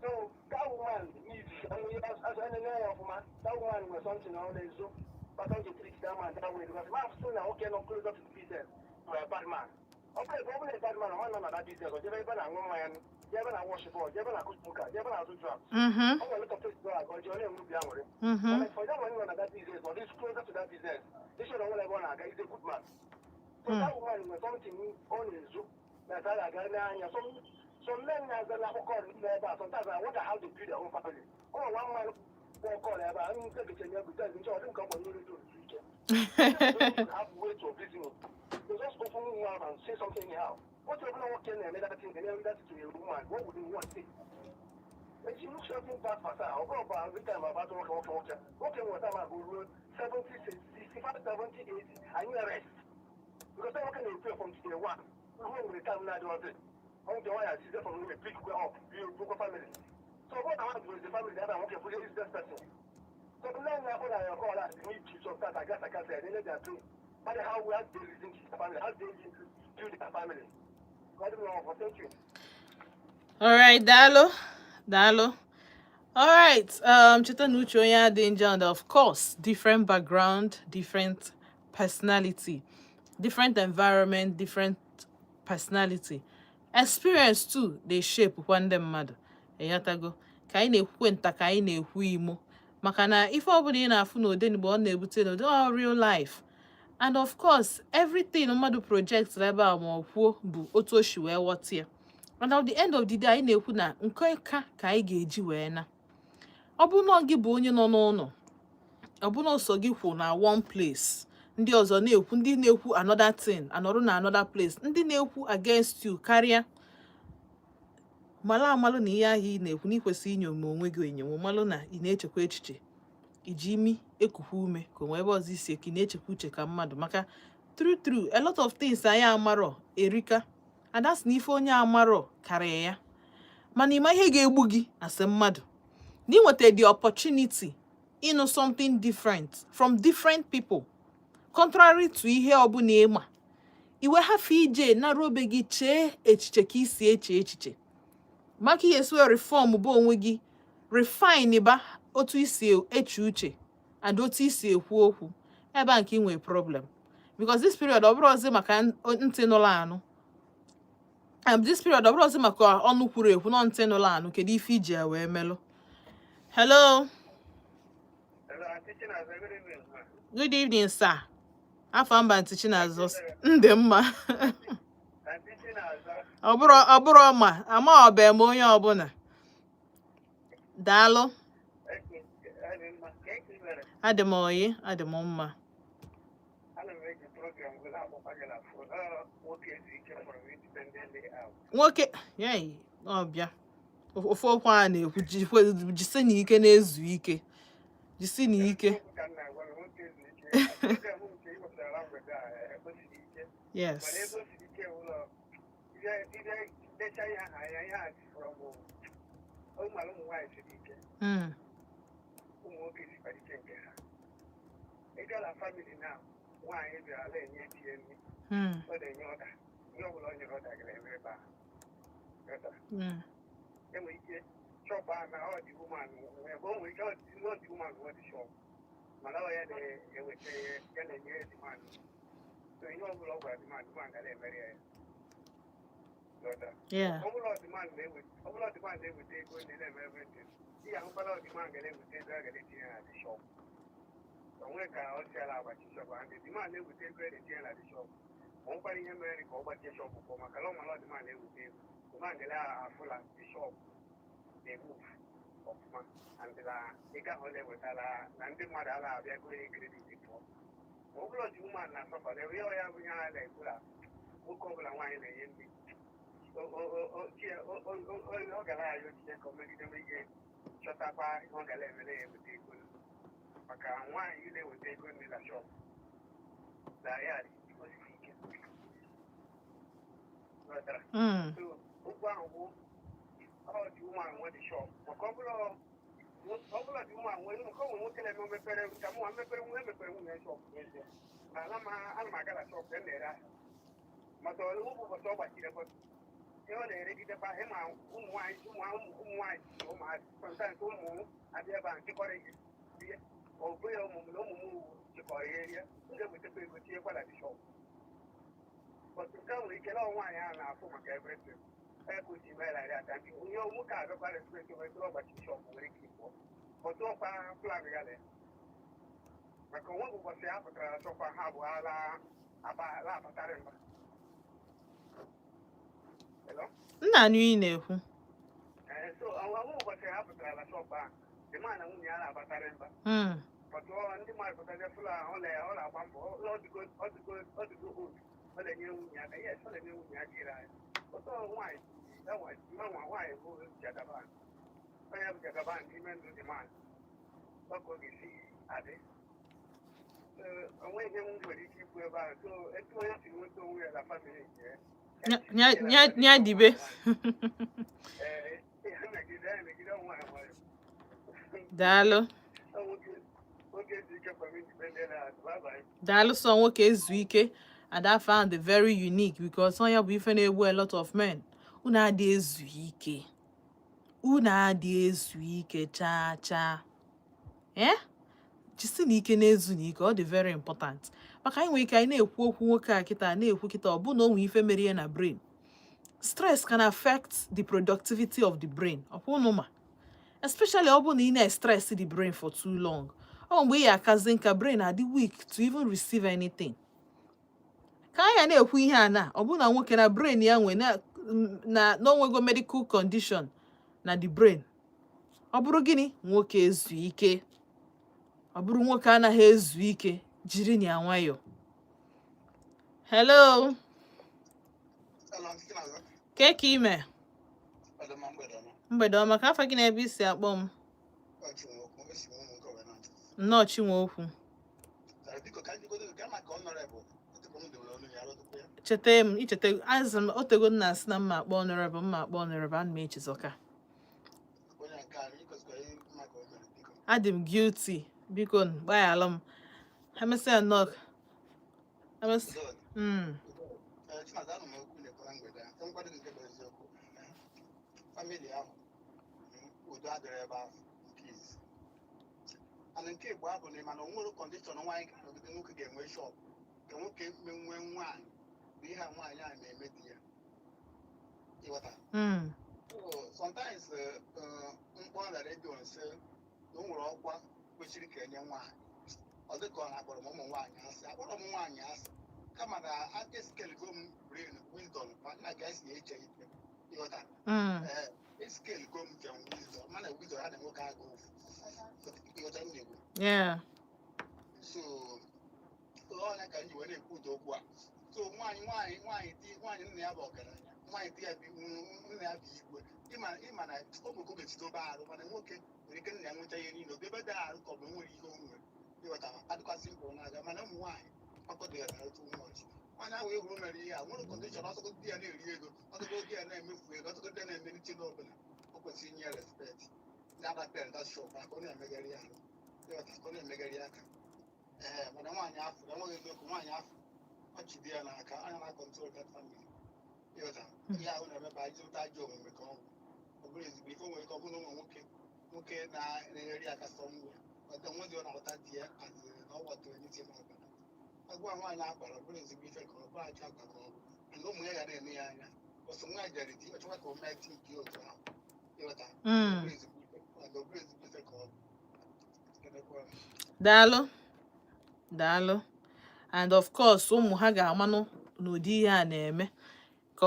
So, that woman needs, as an area of man, that woman was something on the zoo, but don't you treat that man that way because man soon now cannot close up to the business to a bad man. Okay, probably a bad man, one on that business, or never a woman, never a worshipper, never a cooker, never a drug. Oh, a lot of places or your name will be angry. But for that one on that business, or this closer to that business, they should only want to get a good man. So that woman was something on the zoo, that I got some men as a law call sometimes I wonder how they build their own family. Oh, one man won't call ever, I mean, take it in your because I didn't come on you to the future. Have way to business. They just open one and say something anyhow. What you want to another thing, and that to a woman, what would you want to say? When she looks something bad for her, I'll go about every time about to walk. Okay, what time I go 70, 65, 70, 80, and you arrest. Because I'm going to pay from day one. Who will come now do it? How do I see that from a big up, you book a family? So what I want to do is the family that I want to put is this person. So the land I call that we need to start, I guess I can't say, they need that too. But how we have to listen to the family, how they do the family. All right, Dalo. All right. Cheta Nucho ya danger, and of course, different background, different personality, different environment, different personality. Experience too, they shape one them mother. Eyatago. Ka anyị na-ekwu nta ka anyị na-ekwu imo. Maka na ife ọbụla ị na-afụ na Odenigbo ọ na-ebute na all real life. And of course, everything mmadụ project ebe a ma ọ kwuo bụ otu o si wee ghọta ya. And at the end of the day, anyị na-ekwu na nke ka anyị ga-eji wee na. Ọ bụrụ na gị bụ onye nọ n'ụlọ, ọ bụrụ na ọsọ gị kwụ na one place, ndị ọzọ na-ekwu, ndị na-ekwu another thing, anọrụ na another place, ndị na-ekwu against you karịa. Amalụ na ihe ahụ ị na-ekwu na ikwesị inyom onwe gị enyomo, malụ na ị na-echekwa echiche, iji imi ekuku ume ka onwe ebe ọzọ isi eke na-echekwa uche ka mmadụ. Maka true a lot of things anyị amarọ erika, and that's na ife onye amarọ karịa ya. Mana ịma ihe ga-egbu gị asị mmadụ na ị nweta the opportunity ịnụ something different from different people, contrary to ihe ọbụla ịma, iwe hafe ije nara obe gị chee echiche ka isi echiche maka ihe esiwe reform bụ onwe gị, refine ba otu isi eche uche and otu isi ekwu okwu. Ebe a nke ị nwere problem, because this period ọ bụrụ ọzọ maka ntị nụrụ anụ. This period ọ bụrụ ọzọ maka ọnụ kwuru ekwu na ntị nụrụ anụ. Kedu ife iji ya wee melụ? Hello. Good evening, sir. Afọ mba ntị Chinazọ ndị mma. Ọ bụrụ ọma ama ọbịa m onye ọbụla. Daalụ. Adị m oyi, adị m mma. Nwoke, yei, ọbịa. Ofu okwu a na-ekwu jisi n'ike na-ezu ike. Jisi n'ike. Yes. Yeah. Nna anụ ị na-ekwu. Nya dibe. Daalụ. Daalụ sọ nwoke ezu ike. and I found it very unique because Sonya bụ ife na-egbu a lot of men. Unu adị ezu ike. Unu adị ezu ike cha cha. Jisi na ike na-ezu n'ike, ọ dị very important. Maka anyị nwere ike anyị na-ekwu okwu nwoke a kịta na-ekwu kịta ọ bụ na o nwee ife mere ya na brain. Stress can affect the productivity of the brain. Ọkwụnụma. Especially ọ bụ na ị na-stress the brain for too long. Ọ mgbe ya akazi nka brain adị weak to even receive anything. Ka anyị na-ekwu ihe a na ọ bụ na nwoke na brain ya nwe na onwego medical condition na the brain. Ọ bụrụ gịnị? Nwoke ezu ike. Ọ bụrụ nwoke anaghị ezu ike, jiri nya nwayọ. Hello. Ka ime? Mgbede ọma, ka afọ gị na-ebe isi akpọ m? Nnọọ Chinwokwu. Icheta azụ m otego nna asị na mma akpọ honorable ana m echezoka. Adị m guilty. Biko gbaghara m. Emesịa nnọọ. Family ahụ udo adịrị ebe ahụ ana nke Igbo abụ na mana onwere kọndishọn nwaanyị ga-anọgide nwoke ga-enwe shọp ka nwoke menwe nwaanyị bụ ihe a nwaanyị a na-eme di ya ịghọta. Sometimes mkpọ na redio nse na o nwere ọkwa kwesịrị ka enye nwaanyị ọ dị ka ọ na-akpọrọ m ụmụ nwaanyị asị akpọrọ m nwaanyị asị kama na aka eskelego m brain wisdom na ga-esi eche ikpe ịghọta. Scale go from wisdom. Man, wisdom had a work out of so all I can do when they put up one. So why in the about why dear people, him and I spoke to go to bad when I work it, we can never tell you, they better come when you are simple. Man, why? I put there too much. When I will marry, I want to condition also go there near you, or go there and move, we got to go there and minute open. Senior respect. Now that that's shop. I'm going to make a real. I'm going to make a real. When I want you, I want to go one half. What you did, I can't control that family. Yeah, I will never buy you that job and become. Before we come on, okay, now in the area somewhere. But the one you're not that year and know what to anything about. I go one half, but I'm going to be a call by Chaco. And no more than any other. But some way that it's what I make you now. Daalụ. And of course ụmụ ha ga-amanụ n'ụdị ihe a na-eme ka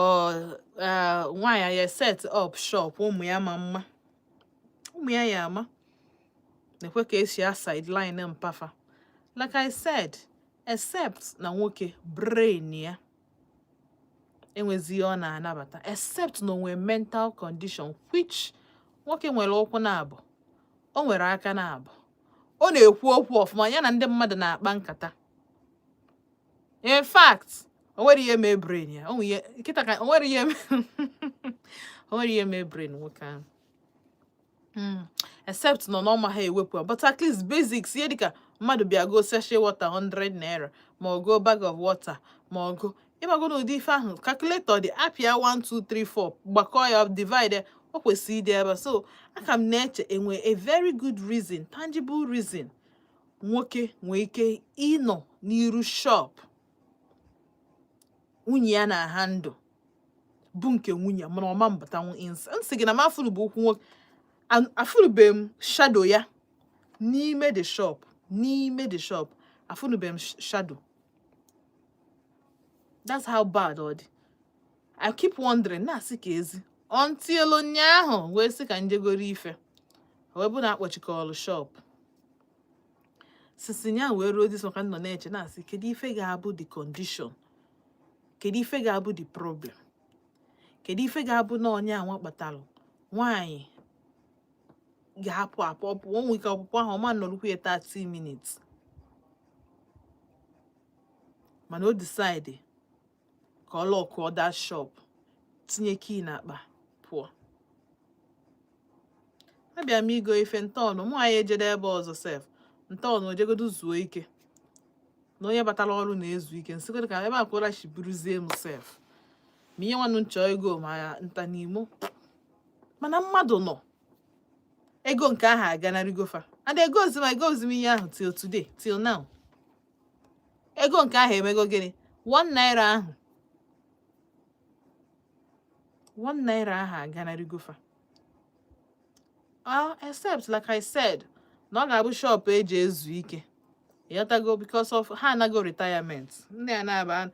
nwaanyị ya set up shop ụmụ ya ma mma. Ụmụ ya ama na-ekwe ka esi ya sideline mpafa. Like I said, except na nwoke brain ya enwezi ọ na-anabata, except na onwe mental condition which nwoke nwere ụkwụ na-abụ, o nwere aka na-abụ, ọ na-ekwu okwu ọfụma ya na ndị mmadụ na-akpa nkata. In fact, o nwere ihe mee brain ya, o nwere ihe mee brain nwoke ahụ. Except na ọ ma ha ewepụ, but at least basics ihe dịka mmadụ bịa go sachet water 100 naira ma ọ go bag of water ma ọ go ịbago n'ụdị ife ahụ calculator dị Afia 1 2 3 4 gbakọọ ya divide o kwesịrị ịdị ebe. So aka m na-eche enwe a very good reason, tangible reason nwoke nwee ike ịnọ n'iru shop nwunye ya na handle bụ nke nwunye mana ọma mbatanwu nsị gị na mafụrụ bụ okwu nwoke afụrụbe m shadow ya n'ime the shop afụrụbe m shadow. That's how bad ọ dị. I keep wondering na-asị ka ezi until ụnyaahụ wee sị ka njegoro ife wee bụ na akpọchikọọlụ shop sisi nya wee ruo dis maka nọ na-eche na-asị kedu ife ga-abụ the condition, kedu ife ga-abụ the problem, kedu ife ga-abụ na onye anwa kpatalụ nwaanyị ga-apụ onwe ike ọpụpụ ahụ ọma nọrụkwu ya 30 minutes mana o decide ka ọ lọkụọ that shop tinye key n'akpa pụọ. Abịa m igo ife ntọọnụ mụ anyị ejede ebe ọzọ sef ntọọnụ ojegodu zuo ike na onye batara ọrụ na-ezu ike nsịkọrọ ka ebe akwụra shiburuzie m sef ma ihe nwanụ nchọ ego ma ya nta n'imo mana mmadụ nọ ego nke ahụ aganarigofa and ego ozim ihe ahụ till today till now ego nke ahụ emego gịnị 1 naira ahụ 1 naira ahụ aganarigofa except like I said na ọ ga-abụ shop eji ezu ike ịghọtago because of ha anago retirement ndị a na-aba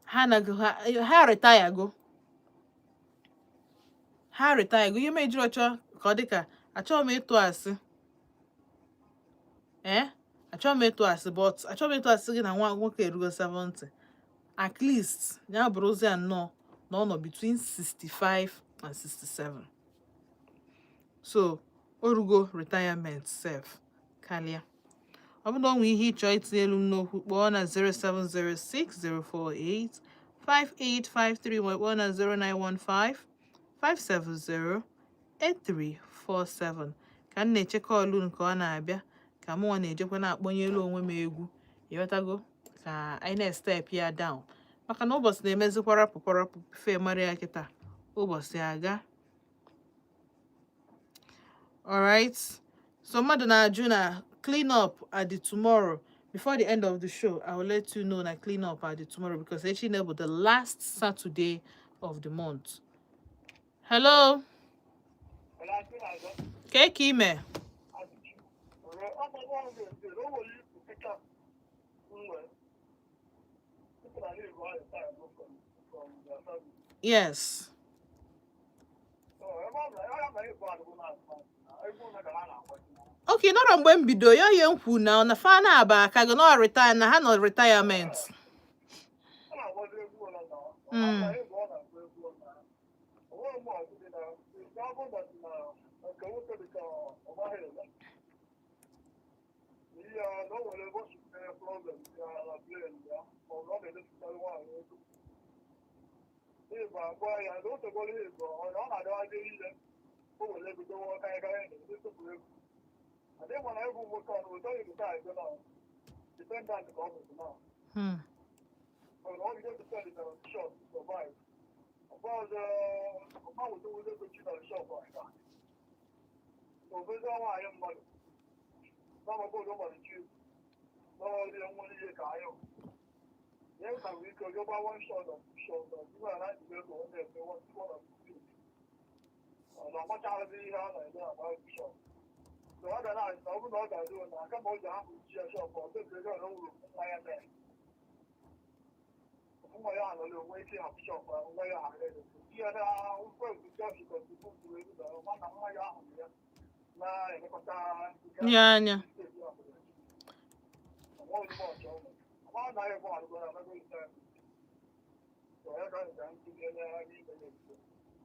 ha retire go ihe mejiri ọchọ ka ọ dịka achọghị m ịtụ asị achọghị m ịtụ asị but achọghị m ịtụ asị gị na nwa nwoke erugo 70 at least ya bụrụzi nnọọ na ọ nọ between 65 and 67 so orugo retirement sef karịa ọ bụrụ na ọ nwee ihe ịchọ itinye elu m n'okwu kpọọ na 07060485853 ma kpọọ na 09155708347 ka m na-eche kọọlụ nke ọ na-abịa ka mụnwa na-ejekwa na-akpọnyelu onwe m egwu ịghọtago ka anyị na-estep ya down maka na ụbọchị na-emezikwa rapụ fe mara ya kịta ụbọchị aga. Alright, so mmadụ na-ajụ na clean up at the tomorrow. Before the end of the show, I will let you know that clean up at the tomorrow because actually never the last Saturday of the month. Hello. Kekime. Yes. Okay, not mgbe mbido ya ihe nkwu na fa na-aba aka gị na retire na ha nọ retirement. I didn't want to ever work on with all the time, depend on the government now. But all you have to say is short to survive. About how we do with the shop right now. So there's all I am money. Some of those over the tube. No, they don't want to get a yes, I will go about one shot of short. You are not to go on there. They want to go on the tube. How much out of the house I know about the shop. So I don't know, I don't know what I'm doing. I come out to have a shop for the girl who I am there. My aunt will wake up shop where I had it. Here, I will go to church because people do it. One of my aunt here. Yeah.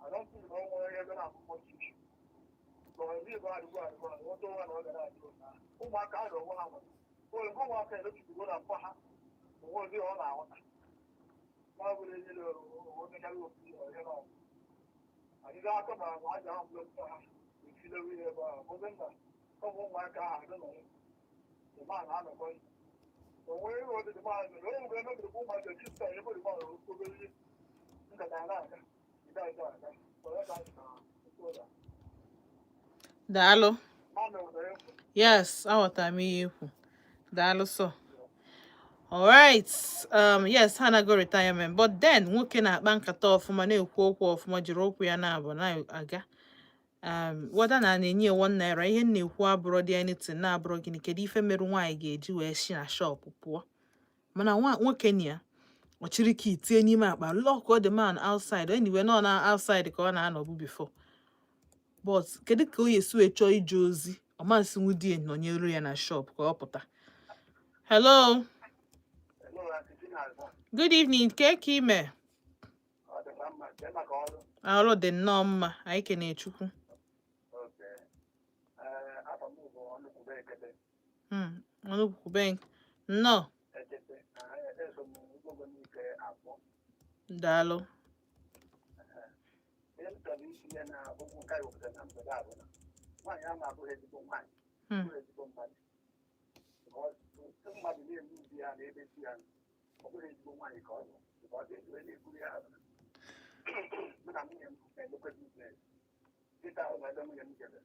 I don't think no one is going to have much issue. So I live out of one, what do I know that I do now? Oh, my God, or 1 hour. Well, go out and look to go down for her. What do you all out? Why would you know what the hell will be? I did not come out, I don't look for her. If you don't really have a woman, come on, my God, I don't know. The man, I'm a boy. So where was the man? The only way to go my sister, everybody wants to believe in the Diana. Daalụ. Yes, aghọtara m ihe ikwu. Daalụ so. Alright. Yes, ha na-go retirement. But then, nwoke na-akpa nkata ọfụma na-ekwu okwu ọfụma jiri okwu ya na-abụ na-aga. Wada na-enye 1 naira ihe na-ekwu abụrụ dị anything na-abụrụ gịnị kedu ife mere nwaanyị ga-eji wee si na shop pụọ. Mana nwoke na ya ọ chịrị ka itinye n'ime akpa lock the man outside anyway nọ na outside ka ọ na-anọbu before but kedu ka o yesi wee chọọ ije ozi ọmansi nwudie nọnyere ya na shop ka ọ pụta. Hello. Good evening, keke ime. Ọrụ dị nnọọ mma, anyị kene Chukwu. Ọnụkwube nnọọ. Daalụ. mmadụ na-eme ubi ya na ebe di ya ọ bụrụ ezigbo nwaanyị ka ọ bụ ọ ga-eji na-eburu ya mụ na nwunye m na-emekwa biznes dịka ụlọ ebe nwunye m jere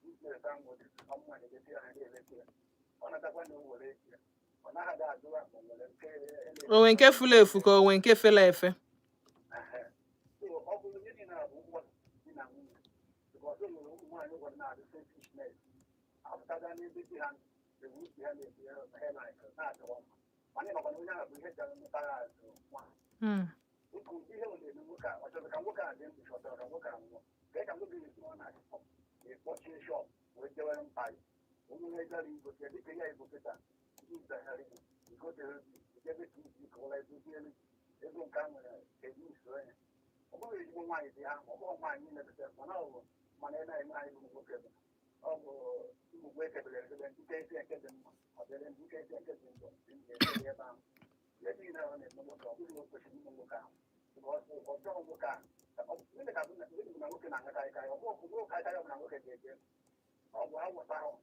biznes ahụ nwere ọmụma na-eleti ya ha na-eleti ya ọ natakwa na o were eti ya ọ naghị adụ ma o nwere nke onwe nke furu efu ka onwe nke fela efe ọ bụrụ ihe niile bụ ụgwọ di na nwunye because o nwere ụmụ nwaanyị ụgwọ na-adị selfishness apụtaga n'ebe di ha ewu uche ha na-ebi hairline na-adịwa mma mana ịmakwana onye ahụ bụ ihe jara mụtara azụ nwa ụkwụ ihe ọ na-eme nwoke a ọ chọrọ ka nwoke a dị ndụ chọtara ka nwoke a nwụọ kee ka nwoke ga-esi ọ na-ekpọchie shọp wee jewere mpai onye ihe gara igote dịka ya igoteta izagharị igotere ebe ka izi ka ụla edozielu ego nke a nwere eji usoro ya ọ bụrụ ezigbo nwaanyị dị ha ọ bụrụ nwaanyị mepụta mana ọ bụ mana ị na-eme anyị bụ nwoke bụ ọ bụ ugwu ekebere ekebe nke esi nke dị mma ọ dịrị nke esi nke dị njọ ebe ahụ ihe niile ọ na-eme nwoke ọ bụrụ kwesịrị ime nwoke ahụ ọjọọ nwoke ahụ ndị ka na nwoke na-agakarị karị ọ bụrụ karịkarị ọ bụ na nwoke ga-eje ọ bụ awụta ahụ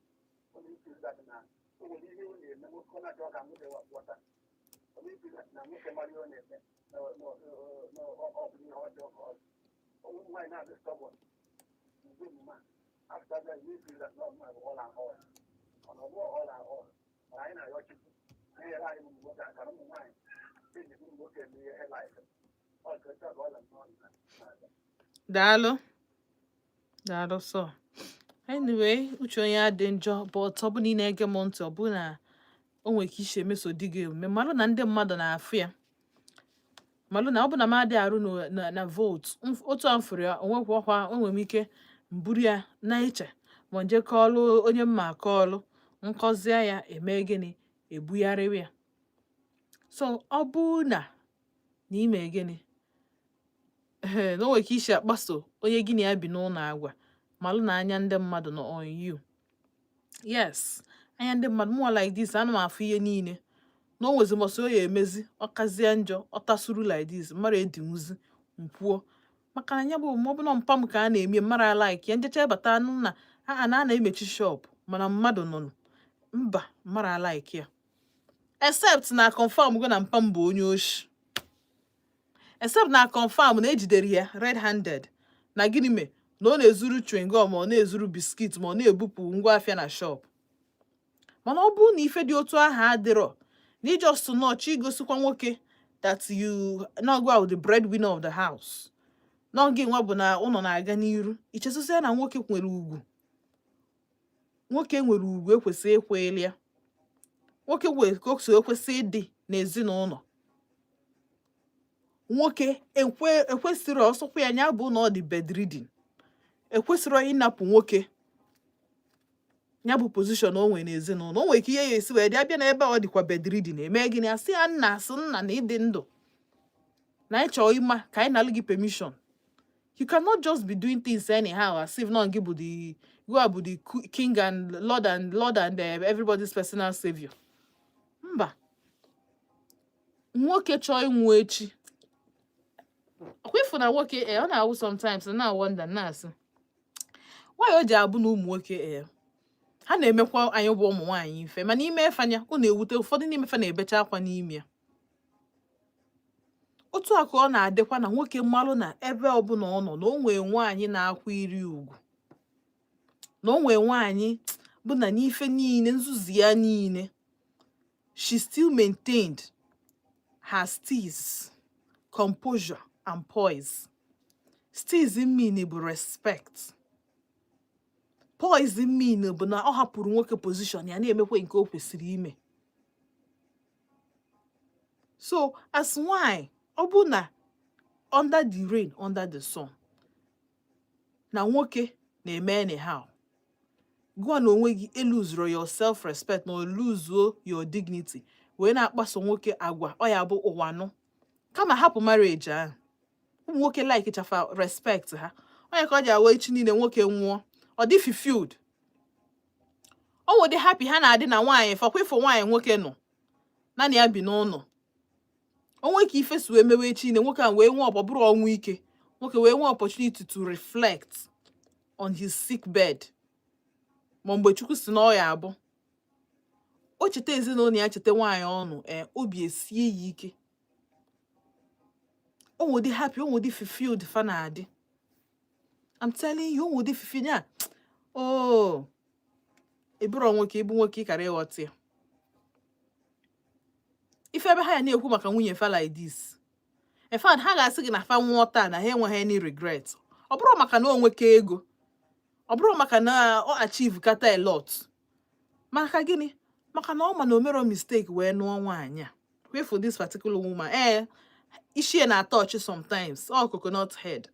onye isi ụzadị na o nwere ihe ọ na-eme nwoke ọ na-achọ ka nwoke ghọta onye isi na nwoke mara ihe ọ na-eme ọ bụ ihe ọjọọ ka ọ ụmụ nwaanyị na-adị stọbọn mgbe mma after that you feel that not my all and all on a all and all I know what you say I will look at some wine then you look at me like all the all and all daalụ so anyway uche onye adị njọ but ọ bụ na ị na-ege m ntị ọ bụ na o nwere ike iche emeso di gị omume malụ na ndị mmadụ na-afụ ya malụ na ọ bụ na m adị arụ na vote otu a mfụrụ ya onwekwa ọkwa onwere m ike mburu ya na-eche ma nje kọọlụ onye mma akọọlụ nkọzie ya eme gịnị ebugharịwa ya so ọ bụ na ime gịnị na o nwere ike isi akpaso onye gị na ya bi n'ụlọ agwa malụ na anya ndị mmadụ nọ on you yes anya ndị mmadụ mụọ like this ana m afụ ihe niile na o nwezi mọsị o ya emezi ọkazie njọ ọtasuru like this mmadụ edinwuzi nkwuo maka na ya bụ ma ọ bụ na mpa m ka a na-eme mara like ya njecha bata anụ na a na-emechi shop mana mmadụ nọ mba mara like ya except na confirm go na mpa m bụ onye oshi except na confirm na ejidere ya red handed na gịnị me na ọ na-ezuru chewing gum ma ọ na-ezuru biskit ma ọ na-ebupụ ngwa afịa na shop mana ọ bụ na ife dị otu aha adịrọ na just notch igosikwa nwoke that you not go out the breadwinner of the house n'oge nwa bụ na ụnọ na-aga n'iru ichesosia na nwoke nwere ugwu ekwesị ekweli ya nwoke ekwesị ịdị n'ezinụlọ nwoke ekwesịrị ọsọkwa ya nya bụ na ọ dị bedridden ekwesịrị ịnapụ nwoke ya bụ position o nwere n'ezinụlọ o nwere ike ihe ya esi wee dị abịa n'ebe ọ dịkwa bedridden eme gịnị asị ya nna asị nna na ịdị ndụ na anyị chọọ ịma ka anyị nalụ gị permission. You cannot just be doing things anyhow as if not give the king and Lord and everybody's personal savior. Mba. Nwoke chọọ ịnwụ echi. Akwefu na nwoke ọ na-awụ sometimes na wonder na asị. Why o ji abụ na ụmụ nwoke ha na-emekwa anyị bụ ụmụ nwaanyị mfe mana ime efanya ọ na-ewute ụfọdụ n'ime fa na-ebecha akwa n'ime ya. Otu a ka ọ na-adịkwa na nwoke mmalụ na ebe ọbụla ọ nọ na o nwee nwaanyị na-akwa iri ugwu na o nwee nwaanyị bụ na n'ife niile nzuzu ya niile she still maintained her steeze, composure and poise. Steeze mean bụ respect. Poise mean bụ na ọ hapụrụ nwoke position ya na-emekwa nke o kwesịrị ime. So as why ọ bụ na under the rain, under the sun, na nwoke na-eme anyhow. Gwa na onwe gị eluzuru your self-respect na lose your dignity. Wee na-akpaso nwoke agwa ọ ya bụ ụwanụ. Kama hapụ marriage ahụ. Ụmụ nwoke like chafa respect ha. Onye ka ọ ji awa echi niile nwoke nwụọ. Ọ dị fulfilled. O nwere dị happy ha na-adị na nwaanyị fakwa ifo nwaanyị nwoke nọ. Naanị ya bi n'ụlọ. Onwe ka ife si wee mewe echi ne nwoke a wee nwee ọbụrụ ọnwụ ike nwoke wee nwee opportunity to reflect on his sick bed ma mgbe Chukwu si na ọ ya abụ o cheta ezinụlọ ya cheta nwaanyị ọnụ obi esie ya ike. O nwedi happy, o nwedi fulfilled fa na-adị. I'm telling you, o nwedi fulfilled ya. Oh, eburu nwoke ibu nwoke ịkara ịghọta ya. Ife ebe ha ya na-ekwu maka nwunye fa like this. In fact, ha ga-asị gị na fa nwụọ taa na ha enweghị any regret. Ọ bụrụ maka na o nweke ego. Ọ bụrụ maka na ọ achieve kata a lot. Maka gịnị? Maka na ọ ma na o mere mistake wee nụọ nwaanyị a. Wait for this particular woman. Ishi na touch sometimes. All coconut head.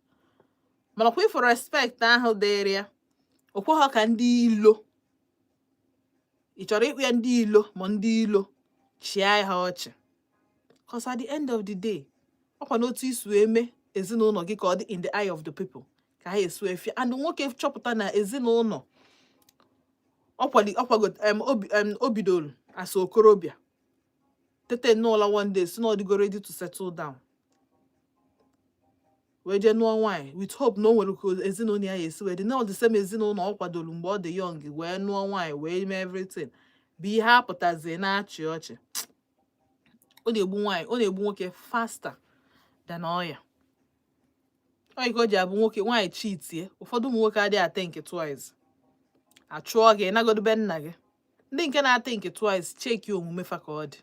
Mana kwe for respect ahụ dịrị ya. Okwe ha ka ndị ilo. Ị chọrọ ikpe ndị ilo ma ndị ilo chia ha ọchị. Because at the end of the day, ọkwa n'otu isu eme ezinụlọ gị ka ọ dị in the eye of the people. Ka ha esu efi. And nwoke chọpụta na ezinụlọ obidolu as okorobịa. Tete n'ụlọ one day, so na go ready to settle down. Wee je nụọ nwaanyị with hope na o nwere ka ezinụlọ ya esi wee dị na ọ dị same ezinụlọ ọ kwadolu mgbe ọ dị young wee nụọ nwaanyị wee mee everything. Bụ ihe apụtazi na-achị ọchị. Ọ na-egbu nwaanyị, ọ na-egbu nwoke faster than ọya. Ọ iko ji abụ nwoke nwaanyị cheatie. Ụfọdụ ụmụ nwoke adịghị think twice. Achụọ gị nagodu be nna gị. Ndị nke na-think twice check omume fa ka ọ dị.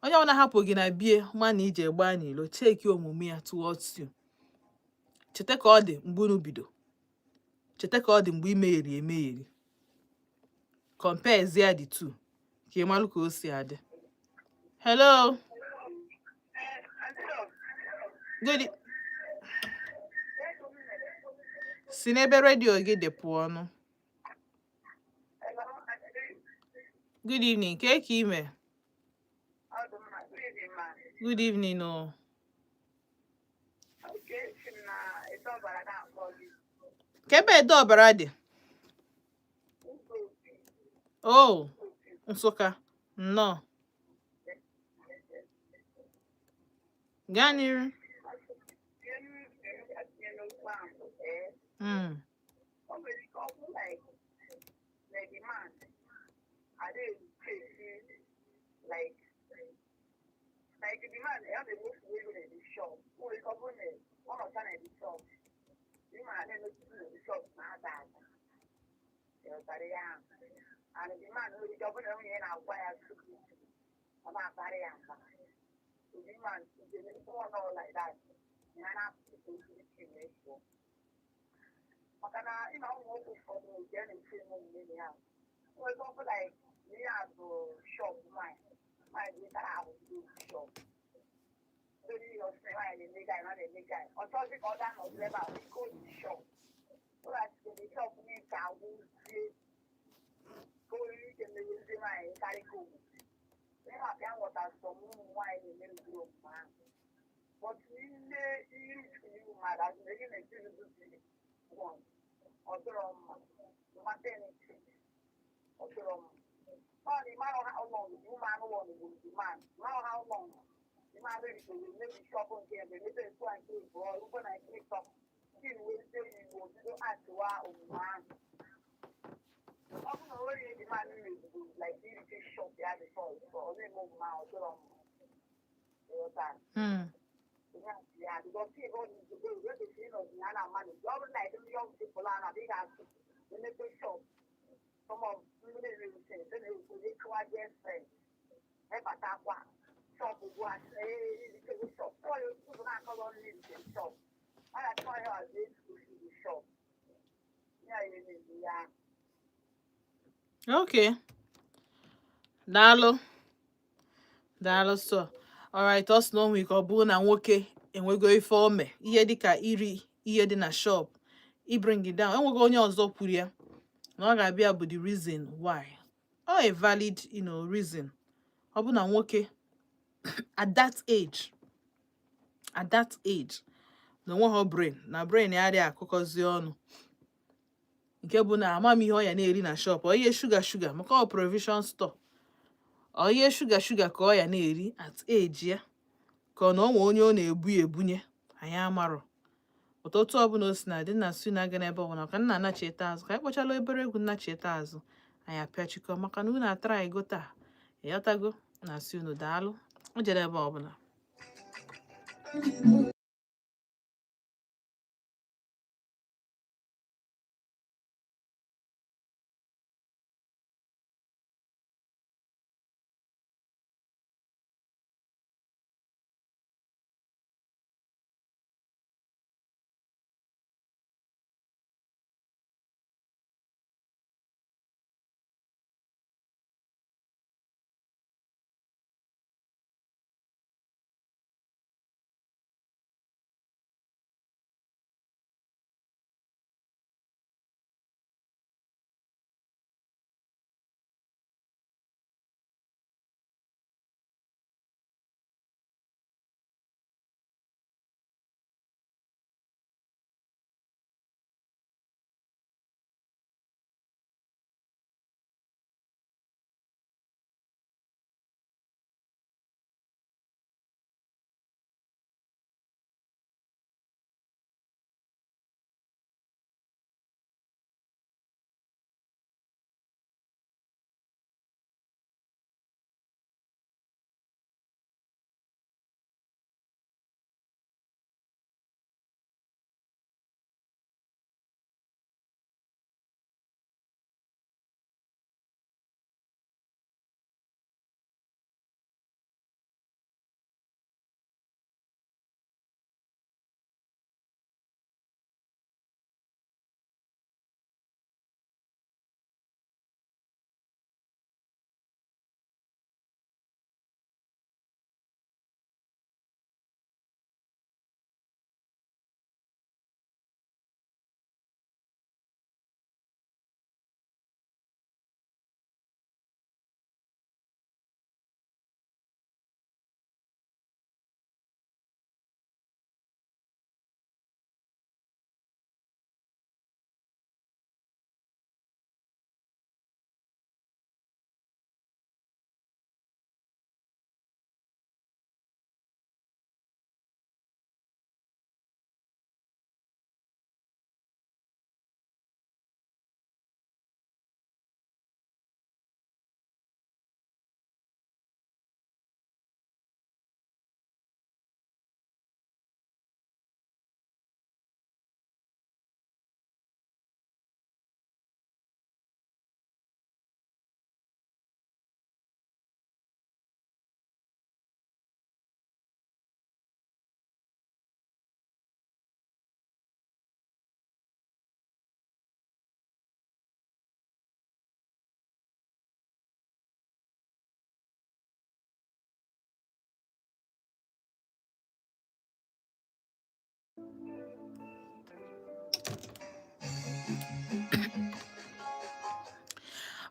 Onye ọ na-ahapụ gị na bie ma na ije gbaa n'ilo check omume ya towards you. Cheta ka ọ dị mgbe unu bido. Cheta ka ọ dị mgbe imegheri emegheri. Compare zia the two. Ka ị malụ ka o si adị. Hello. Good. Si n'ebe redio gị dị pụọ ọnụ. Good evening. Ka ime? Good evening. No. Kebe edo ọbara dị? Oh, Nsụka. No. Gani? Like the man, they have a most women in the shop. Who is one of them in the shop. The man, they look in the shop, not that. And the man who is governor in our wire to about Barian. The man is all like that. And I have to go to the ratio. But I know for the journey to the house. So it's also like we have to shop mine. My guitar will do shop. So you know, I didn't make guy. Or something other than whatever we go to shop. So that's the shop needs our wood. Go in the using my carry cool. They have done what I saw wine in the middle of man. But in the you might have making a good one. Or maternity. Or the man how long the woman want the man. Now how long the man ready to make the shop on here, they say so and so for open and click up. Still will say you will do ask why man. Often already the man like the shop they had before so only move now so yeah, because people the money. You always like the young people are big as when they shop. Some of them they quite their friends. Shop was shop. So you not call on shop. I try her this to the shop. Yeah. Okay. Daalụ. Daalụ so. Alright, us know we ọ bụ na nwoke enwego ife ome. Ihe dịka iri ihe dị na shop. I bring it down. Enwego onye ọzọ kwuru ya. Na ọ ga-abịa bụ the reason why. Or a valid, reason. Ọ bụ na nwoke at that age, na nwe ha brain, na brain ya adịghị akụkọzi ọnụ. Nke bụ na amamihe ọ ya na-eri na shop, ọ ihe sugar maka ọ provision store. Ọ ihe sugar ka ọ ya na-eri at age ya. Ka ọ na onwe onye ọ na-ebunye, anyị amarọ. Ụtụtụ ọbụla o si na dị na su na aga n'ebe ọbụla ka nna anachita azụ ka anyị kpọchala obere egwu nnachita azụ anyị apịachikọ maka na unu atara ego taa ịghọtago na asị unu daalụ o jere ebe ọbụla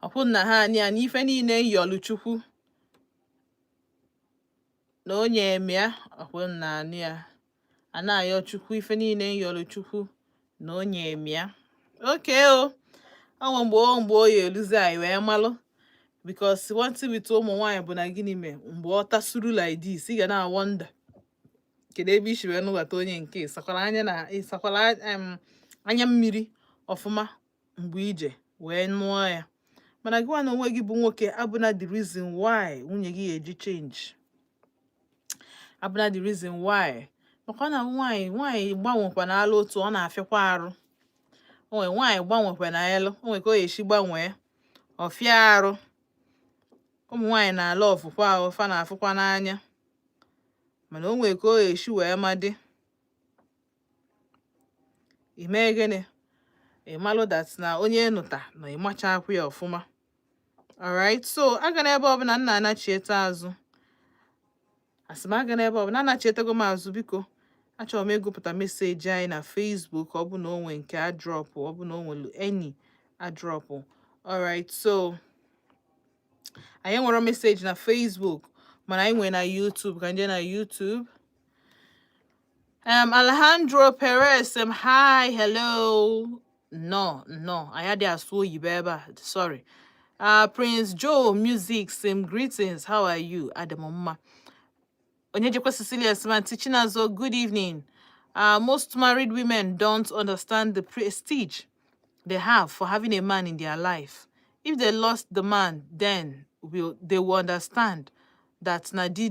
ọkwụ na ha anya n'ife niile yọlụ Chukwu na onye emịa ọkwụ na anị ya a na-ayọ Chukwu ife niile yọlụ Chukwu na onye emịa oke o mgbe o ya eluzi anyị wee malụ because one thing with ụmụ nwaanyị bụ na gịnị mee mgbe ọ tasuru like this ị ga na-awọnda kedu ebe isi wee nụbata onye nke ịsakwala anya mmiri ọfụma mgbe ije wee nụọ ya mana gị nwa na onwe gị bụ nwoke abụna the reason why nwunye gị eji change abụna the reason why maka na nwaanyị gbanwekwa na alụ otu ọ na-afịakwa arụ onwe nwaanyị gbanwekwa na elu onwe ka o esi gbanwee ọfịa arụ ụmụ nwaanyị na-ala ọfụkwa ahụ fa na-afụkwa n'anya mana onwe ka o esi wee madị ime gịnị ịmalụ that na onye nụta na ịmacha akwụ ya ọfụma. Alright, so aga n'ebe ọbụla nna anachieta azụ asị m aga n'ebe ọbụla anachietego m azụ biko achọrọ m ịgụpụta meseji anyị na Facebook ọ bụ na onwe nke adrọpụ ọ bụ na o nwere any adrọpụ. Alright, so anyị nwere meseji na Facebook mana anyị nwere na YouTube ka nje na YouTube. Alejandro Perez, hi, hello. No, I had asụ oyibo ebe a, sorry. Prince Joe Music, same greetings, how are you? Adamoma. Onyejekwa Cecilia Semanti Chinazo, good evening. Most married women don't understand the prestige they have for having a man in their life. If they lost the man, then they will understand that na di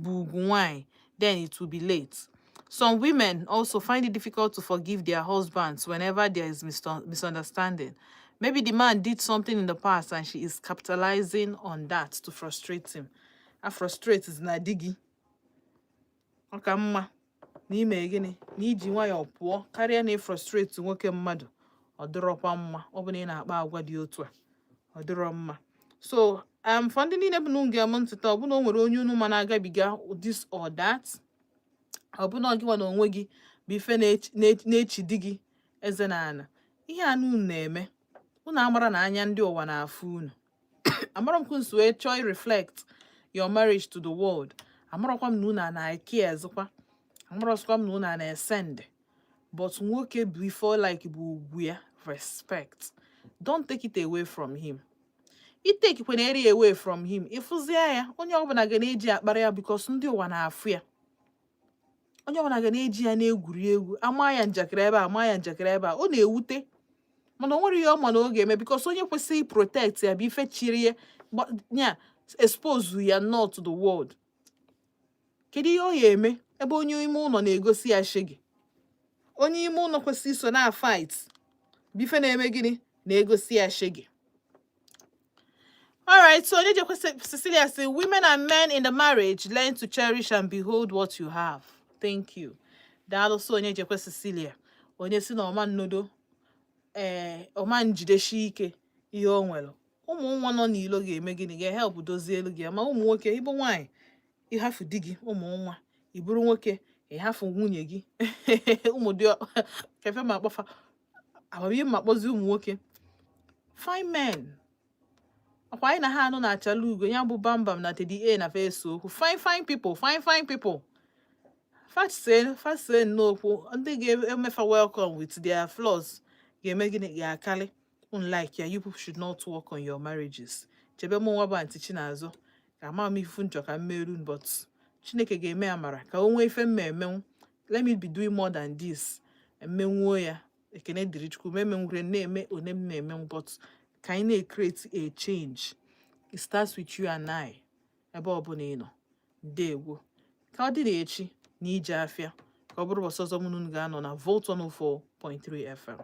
bugwai, then it will be late. Some women also find it difficult to forgive their husbands whenever there is misunderstanding. Maybe the man did something in the past and she is capitalizing on that to frustrate him. A frustrate is na digi. Okamma. N'ime gịnị na iji nwayọọ pụọ karịa na frustrate nwoke mmadụ ọ dịrọkwa mma ọ bụ na ị na-akpa agwa dị otu a ọ dịrọ mma. So for ndị niile bụ na unu ga-ama ntụta ọ bụ na o nwere onye unu ma na-agabiga this or that, ọ bụ na gị nwa na onwe gị bụ ife na-echi di gị eze na ana, ihe a unu na-eme unu amara na anya ndị ụwa na-afụ unu. Amara m kunsu wee chọọ reflect your marriage to the world. Amarakwa m na unu na-eke ezikwa. Amarọsịkwa m na unu na-esend. But nwoke bụ ife like bụ ugwu ya, respect. Don't take it away from him. I take when area away from him. Ịfụzie ya, onye ọbụla ga na-eji akpara ya because ndị ụwa na-afụ ya. Onye ọbụla ga na-eji ya na-egwuri egwu. Ama ya njakịrị ebe a, ama ya njakịrị ebe a. Ọ na-ewute. Mana o nwere ihe ọma na ọ ga-eme because onye kwesịrị protect ya bụ ife chiri ya expose ya not to the world. Kedu ihe ọ ga-eme ebe onye ime ụlọ na-egosi ya shege? Onye ime ụlọ kwesịrị iso na fight bụ ife na-eme gịnị na-egosi ya shege. Alright, so Cecilia says, women and men in the marriage learn to cherish and behold what you have. Thank you. Daalụ so onye jekwe Cecilia. Onye si na ọma nnodo ọma njideshi ike ihe o nwere. Ụmụ nwa nọ n'ilo ga-eme gịnị ga-help dozie elu gị. Ma ụmụ nwoke ịbụ nwaanyị ịhafụ di gị, ụmụ nwa ịbụrụ nwoke ịhafụ nwunye gị. Ụmụ dị kefe ma akpọfa amamihe ma akpọzi ụmụ nwoke. Fine men. Ọkwa anyị na ha anụ na-achala ugo ya bụ Bambam na Teddy A na Facebook okwu. Fine people, fine people. Fast say n'okwu ndị ga-emefa welcome with their flaws ga-eme gịnị ga-akali. Unlike ya, you people should not work on your marriages. Chebe mụ nwa bụ Aunty Chinazụ ka ama m ifu njọ ka mmeru, but Chineke ga-eme amara ka o nwee ife mmemenwu. Let me be doing more than this. Emenwuo ya ekene dịrị Chukwu memenwure na-eme one m na-emenwu, but ka anyị na-create a change. It starts with you and I. Ebe ọbụla ị nọ. Ndewo. Ka ọ dịrị echi na ije afịa ka ọ bụrụ ụbọchị ọzọ mụ na unu ga-anọ na Volt 104.3 FM.